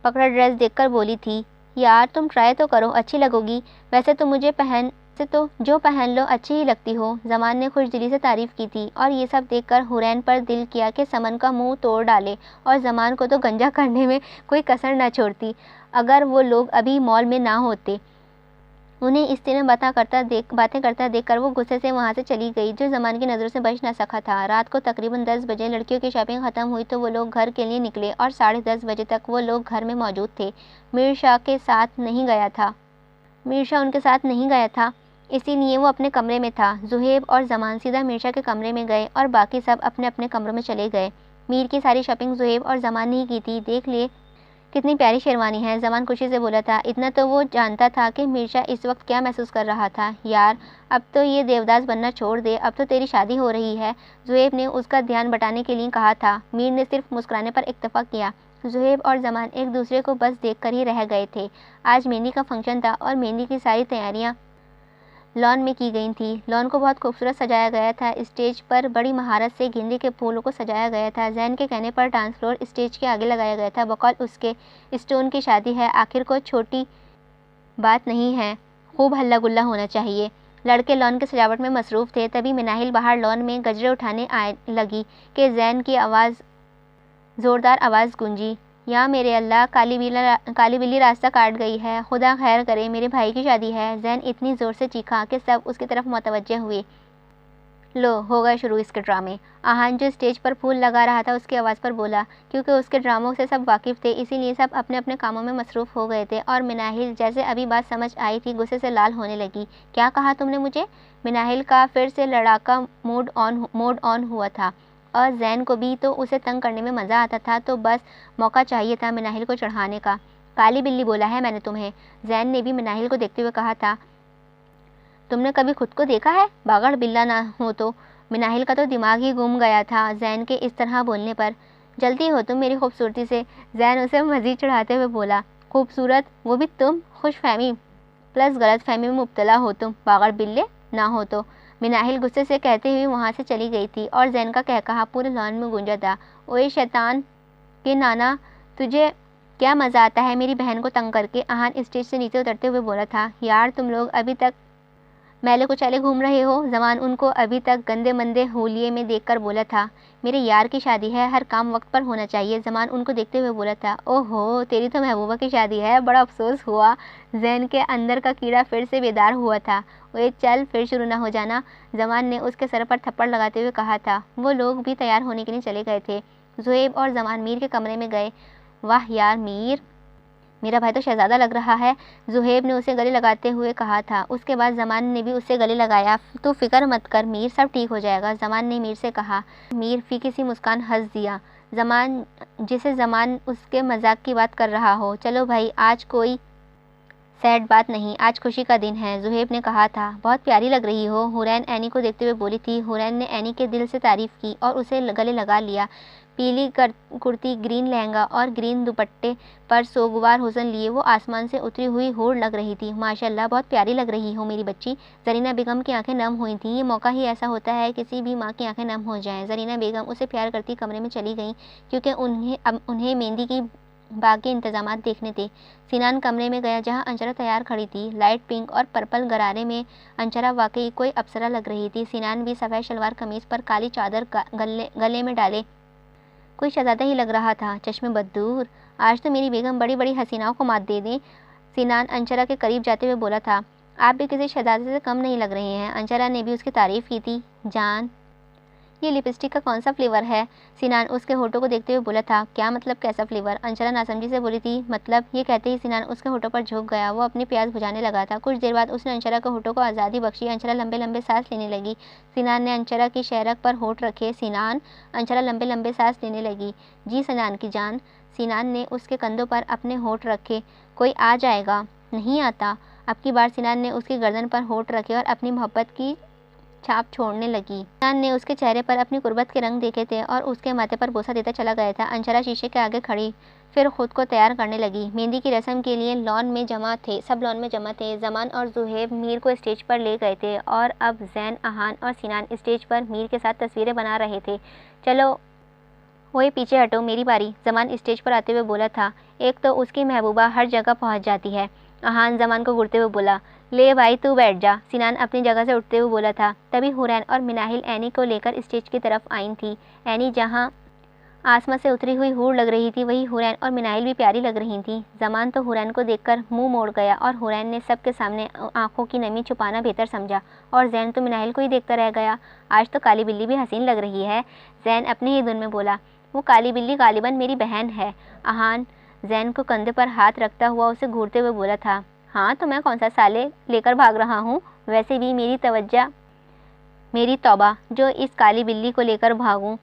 پکڑا ڈریس دیکھ کر بولی تھی، یار تم ٹرائی تو کرو، اچھی لگو گی، ویسے تو جو پہن لو اچھی ہی لگتی ہو۔ زمان نے خوش دلی سے تعریف کی تھی، اور یہ سب دیکھ کر حورین پر دل کیا کہ سمن کا منہ توڑ ڈالے اور زمان کو تو گنجا کرنے میں کوئی کسر نہ چھوڑتی۔ اگر وہ لوگ ابھی مال میں نہ ہوتے، انہیں اس طرح باتیں کرتا دیکھ کر وہ غصے سے وہاں سے چلی گئی، جو زمان کی نظروں سے بچ نہ سکا تھا۔ رات کو تقریباً 10 بجے لڑکیوں کی شاپنگ ختم ہوئی تو وہ لوگ گھر کے لیے نکلے، اور 10:30 بجے تک وہ لوگ گھر میں موجود تھے۔ میرشا ان کے ساتھ نہیں گیا تھا، اسی لیے وہ اپنے کمرے میں تھا۔ زہیب اور زمان سیدھا میرشا کے کمرے میں گئے اور باقی سب اپنے اپنے کمروں میں چلے گئے۔ میر کی ساری شاپنگ زہیب اور زمان نے ہی کی تھی۔ دیکھ لے کتنی پیاری شیروانی ہے، زمان خوشی سے بولا تھا۔ اتنا تو وہ جانتا تھا کہ میرشا اس وقت کیا محسوس کر رہا تھا۔ یار اب تو یہ دیوداس بننا چھوڑ دے، اب تو تیری شادی ہو رہی ہے، زہیب نے اس کا دھیان بٹانے کے لیے کہا تھا۔ میر نے صرف مسکرانے پر اکتفا کیا۔ زہیب اور زمان ایک دوسرے کو بس دیکھ کر ہی رہ گئے تھے۔ آج مہندی کا فنکشن تھا اور مہندی کی ساری تیاریاں لان میں کی گئی تھیں۔ لان کو بہت خوبصورت سجایا گیا تھا۔ اسٹیج پر بڑی مہارت سے گیندے کے پھولوں کو سجایا گیا تھا۔ زین کے کہنے پر ڈانس فلور اسٹیج کے آگے لگایا گیا تھا۔ بقول اس کے اسٹون کی شادی ہے، آخر کو چھوٹی بات نہیں ہے، خوب ہلا گلا ہونا چاہیے۔ لڑکے لان کی سجاوٹ میں مصروف تھے، تبھی مناہل باہر لان میں گجرے اٹھانے آنے لگی کہ زین کی زوردار آواز گونجی، یا میرے اللہ، کالی بلی راستہ کاٹ گئی ہے، خدا خیر کرے، میرے بھائی کی شادی ہے۔ زین اتنی زور سے چیخا کہ سب اس کی طرف متوجہ ہوئے۔ لو ہو گئے شروع اس کے ڈرامے۔ آہان جو اسٹیج پر پھول لگا رہا تھا اس کی آواز پر بولا۔ کیونکہ اس کے ڈراموں سے سب واقف تھے، اسی لیے سب اپنے اپنے کاموں میں مصروف ہو گئے تھے، اور مناہل جیسے ابھی بات سمجھ آئی تھی غصے سے لال ہونے لگی۔ کیا کہا تم نے مجھے؟ مناہل کا پھر سے لڑاکا موڈ آن ہوا تھا، اور زین کو بھی تو اسے تنگ کرنے میں مزہ آتا تھا، تو بس موقع چاہیے تھا مناہل کو چڑھانے کا۔ کالی بلی بولا ہے میں نے تمہیں، زین نے بھی مناہل کو دیکھتے ہوئے کہا تھا۔ تم نے کبھی خود کو دیکھا ہے؟ باغڑ بلا نہ ہو تو۔ مناہل کا تو دماغ ہی گم گیا تھا زین کے اس طرح بولنے پر۔ جلتی ہو تم میری خوبصورتی سے، زین اسے مزید چڑھاتے ہوئے بولا۔ خوبصورت، وہ بھی تم، خوش فہمی پلس غلط فہمی میں مبتلا ہو تم، باغڑ بلے نہ ہو تو۔ مناہل غصے سے کہتے ہوئے وہاں سے چلی گئی تھی، اور زین کا کہا پورے لان میں گونجا تھا۔ اوئے شیطان کے نانا، تجھے کیا مزہ آتا ہے میری بہن کو تنگ کر کے؟ آہان اسٹیج سے نیچے اترتے ہوئے بولا تھا۔ یار تم لوگ ابھی تک میلے کچالے گھوم رہے ہو؟ زمان ان کو ابھی تک گندے مندے ہولیے میں دیکھ کر بولا تھا۔ میرے یار کی شادی ہے، ہر کام وقت پر ہونا چاہیے، زمان ان کو دیکھتے ہوئے بولا تھا۔ اوہ ہو، تیری تو محبوبہ کی شادی ہے، بڑا افسوس ہوا۔ زین کے اندر کا کیڑا پھر سے بیدار ہوا تھا۔ اوئے چل پھر شروع نہ ہو جانا، زمان نے اس کے سر پر تھپڑ لگاتے ہوئے کہا تھا۔ وہ لوگ بھی تیار ہونے کے لیے چلے گئے تھے۔ زہیب اور زمان میر کے کمرے میں گئے۔ واہ یار میر، میرا بھائی تو شہزادہ لگ رہا ہے، زہیب نے اسے گلے لگاتے ہوئے کہا تھا۔ اس کے بعد زمان نے بھی اسے گلے لگایا۔ تو فکر مت کر میر، سب ٹھیک ہو جائے گا، زمان نے میر سے کہا۔ میر فیکی سی مسکان ہنس دیا، جیسے زمان اس کے مذاق کی بات کر رہا ہو۔ چلو بھائی، آج کوئی سیڈ بات نہیں، آج خوشی کا دن ہے، زہیب نے کہا تھا۔ بہت پیاری لگ رہی ہو، حورین اینی کو دیکھتے ہوئے بولی تھی۔ حورین نے اینی کے دل سے تعریف کی اور اسے گلے لگا لیا۔ پیلی کرتی، گرین لہنگا اور گرین دوپٹے پر سوگوار حسن لیے وہ آسمان سے اتری ہوئی حور لگ رہی تھی۔ ماشاءاللہ بہت پیاری لگ رہی ہو میری بچی۔ زرینہ بیگم کی آنکھیں نم ہوئی تھیں۔ یہ موقع ہی ایسا ہوتا ہے کسی بھی ماں کی آنکھیں نم ہو جائیں۔ زرینہ بیگم اسے پیار کرتی کمرے میں چلی گئیں، کیونکہ انہیں مہندی کی باقی انتظامات دیکھنے تھے۔ سنان کمرے میں گیا جہاں انشرا تیار کھڑی تھی۔ لائٹ پنک اور پرپل غرارے میں انشرا واقعی کوئی اپسرا لگ رہی تھی۔ سنان بھی سفید شلوار قمیض پر کالی چادر گلے میں ڈالے کوئی شہزادہ ہی لگ رہا تھا۔ چشم بددور، آج تو میری بیگم بڑی بڑی حسیناؤں کو مات دے دیں، سنان انشرا کے قریب جاتے ہوئے بولا تھا۔ آپ بھی کسی شہزادے سے کم نہیں لگ رہے ہیں، انشرا نے بھی اس کی تعریف کی تھی۔ جان، یہ لپسٹک کا کون سا فلیور ہے؟ سنان اس کے ہونٹوں کو دیکھتے ہوئے بولا تھا۔ کیا مطلب کیسا فلیور؟ انشرا ناسمجھی سے بولی تھی۔ مطلب؟ یہ کہتے ہی سنان اس کے ہونٹوں پر جھک گیا۔ وہ اپنی پیاس بجھانے لگا تھا۔ کچھ دیر بعد اس نے انشرا کے ہونٹوں کو آزادی بخشی۔ انشرا لمبے لمبے سانس لینے لگی۔ سنان نے انشرا کی شہرک پر ہونٹ رکھے۔ سنان، انشرا لمبے لمبے سانس لینے لگی۔ جی سنان کی جان۔ سنان نے اس کے کندھوں پر اپنے ہونٹ رکھے۔ کوئی آ جائے گا؟ نہیں آتا۔ اب کی بار سنان نے اس کی گردن پر ہونٹ رکھے اور اپنی محبت کی چھاپ چھوڑنے لگی۔ سنان نے اس کے چہرے پر اپنی قربت کے رنگ دیکھے تھے اور اس کے ماتھے پر بوسہ دیتا چلا گیا تھا۔ انشرا شیشے کے آگے کھڑی، پھر خود کو تیار کرنے لگی۔ مہندی کی رسم کے لیے سب لان میں جمع تھے۔ زمان اور زہیب میر کو اسٹیج پر لے گئے تھے اور اب زین، احان اور سنان اسٹیج پر میر کے ساتھ تصویریں بنا رہے تھے۔ چلو اوئے پیچھے ہٹو، میری باری، زمان اسٹیج پر آتے ہوئے بولا تھا۔ ایک تو اس کی محبوبہ ہر جگہ پہنچ جاتی ہے، احان زمان کو گھورتے ہوئے بولا۔ لے بھائی تو بیٹھ جا، سنان اپنی جگہ سے اٹھتے ہوئے بولا تھا۔ تبھی حورین اور مناہل اینی کو لے کر اسٹیج کی طرف آئی تھی۔ اینی جہاں آسمان سے اتری ہوئی حور لگ رہی تھی، وہی حورین اور مناہل بھی پیاری لگ رہی تھیں۔ زمان تو حورین کو دیکھ کر منہ موڑ گیا اور حورین نے سب کے سامنے آنکھوں کی نمی چھپانا بہتر سمجھا، اور زین تو مناہل کو ہی دیکھتا رہ گیا۔ آج تو کالی بلی بھی حسین لگ رہی ہے، زین اپنی ہی دھن میں بولا۔ وہ کالی بلی غالباً میری بہن ہے، احان زین کو کندھے پر ہاتھ رکھتا ہوا اسے گھورتے ہوئے بولا تھا۔ ہاں تو میں کون سا سالے لے کر بھاگ رہا ہوں، ویسے بھی میری توبہ جو اس کالی بلی کو لے کر بھاگوں،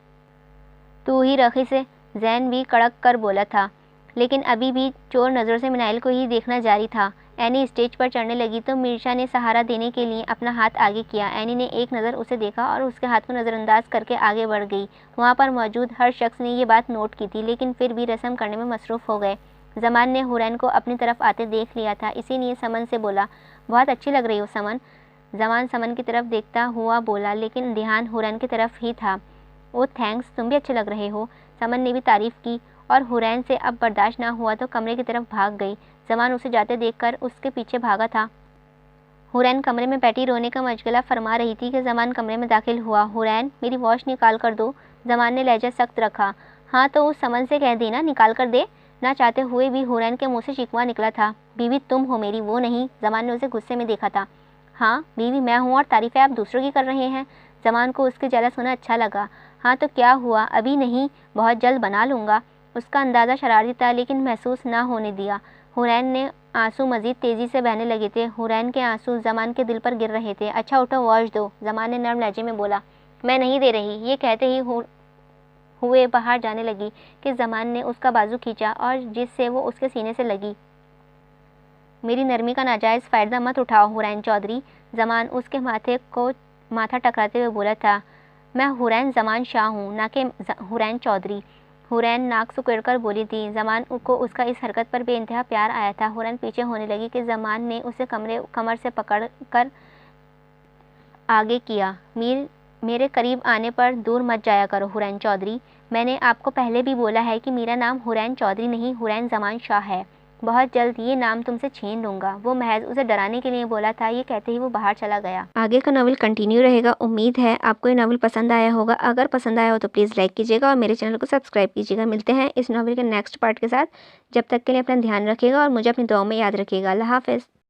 تو ہی رکھی سے، زین بھی کڑک کر بولا تھا، لیکن ابھی بھی چور نظروں سے مناہل کو ہی دیکھنا جاری تھا۔ اینی اسٹیج پر چڑھنے لگی تو میرشا نے سہارا دینے کے لیے اپنا ہاتھ آگے کیا۔ اینی نے ایک نظر اسے دیکھا اور اس کے ہاتھ کو نظر انداز کر کے آگے بڑھ گئی۔ وہاں پر موجود ہر شخص نے یہ بات نوٹ کی تھی، لیکن پھر بھی رسم کرنے میں مصروف ہو گئے۔ زمان نے حورین کو اپنی طرف آتے دیکھ لیا تھا، اسی لیے سمن سے بولا، بہت اچھی لگ رہی ہو سمن۔ زمان سمن کی طرف دیکھتا ہوا بولا، لیکن دھیان حورین کی طرف ہی تھا۔ او تھینکس، تم بھی اچھے لگ رہے ہو، سمن نے بھی تعریف کی، اور حورین سے اب برداشت نہ ہوا تو کمرے کی طرف بھاگ گئی۔ زمان اسے جاتے دیکھ کر اس کے پیچھے بھاگا تھا۔ حورین کمرے میں بیٹھی رونے کا مشغلہ فرما رہی تھی کہ زمان کمرے میں داخل ہوا۔ حورین، میری واش نکال کر دو، زمان نے لہجہ سخت رکھا۔ ہاں تو اس سمن سے کہہ دینا نکال کر دے، نہ چاہتے ہوئے بھی حورین کے منہ سے شکوہ نکلا تھا۔ بیوی تم ہو میری، وہ نہیں، زمان نے اسے غصے میں دیکھا تھا۔ ہاں بیوی میں ہوں اور تعریفیں آپ دوسروں کی کر رہے ہیں، زمان کو اس کے جلا سنا اچھا لگا۔ ہاں تو کیا ہوا، ابھی نہیں، بہت جلد بنا لوں گا، اس کا اندازہ شرارتی تھا لیکن محسوس نہ ہونے دیا۔ حورین نے آنسو مزید تیزی سے بہنے لگے تھے، حورین کے آنسو زمان کے دل پر گر رہے تھے۔ اچھا اٹھو واش دو، زمان نے نرم لہجے میں بولا۔ میں نہیں دے رہی، یہ کہتے ہی ہوئے باہر جانے لگی کہ زمان نے اس کا بازو کھینچا اور جس سے وہ اس کے سینے سے لگی۔ میری نرمی کا ناجائز فائدہ مت اٹھاؤ حورین چودھری، زمان اس کے ماتھا ٹکراتے ہوئے بولا تھا۔ میں حورین زمان شاہ ہوں، نہ کہ حورین چودھری، حورین ناک سکیڑ کر بولی تھی۔ زمان کو اس کا اس حرکت پر بے انتہا پیار آیا تھا۔ حورین پیچھے ہونے لگی کہ زمان نے اسے کمر سے پکڑ کر آگے کیا۔ میرے قریب آنے پر دور مت جایا کرو حورین چودھری، میں نے آپ کو پہلے بھی بولا ہے کہ میرا نام حورین چودھری نہیں حورین زمان شاہ ہے، بہت جلد یہ نام تم سے چھین لوں گا۔ وہ محض اسے ڈرانے کے لیے بولا تھا، یہ کہتے ہی وہ باہر چلا گیا۔ آگے کا ناول کنٹینیو رہے گا، امید ہے آپ کو یہ ناول پسند آیا ہوگا۔ اگر پسند آیا ہو تو پلیز لائک کیجیے گا اور میرے چینل کو سبسکرائب کیجیے گا۔ ملتے ہیں اس ناول کے نیکسٹ پارٹ کے ساتھ، جب تک کے لیے اپنا دھیان رکھیے گا اور مجھے اپنی دعاؤں میں یاد رکھیے گا۔ اللہ حافظ۔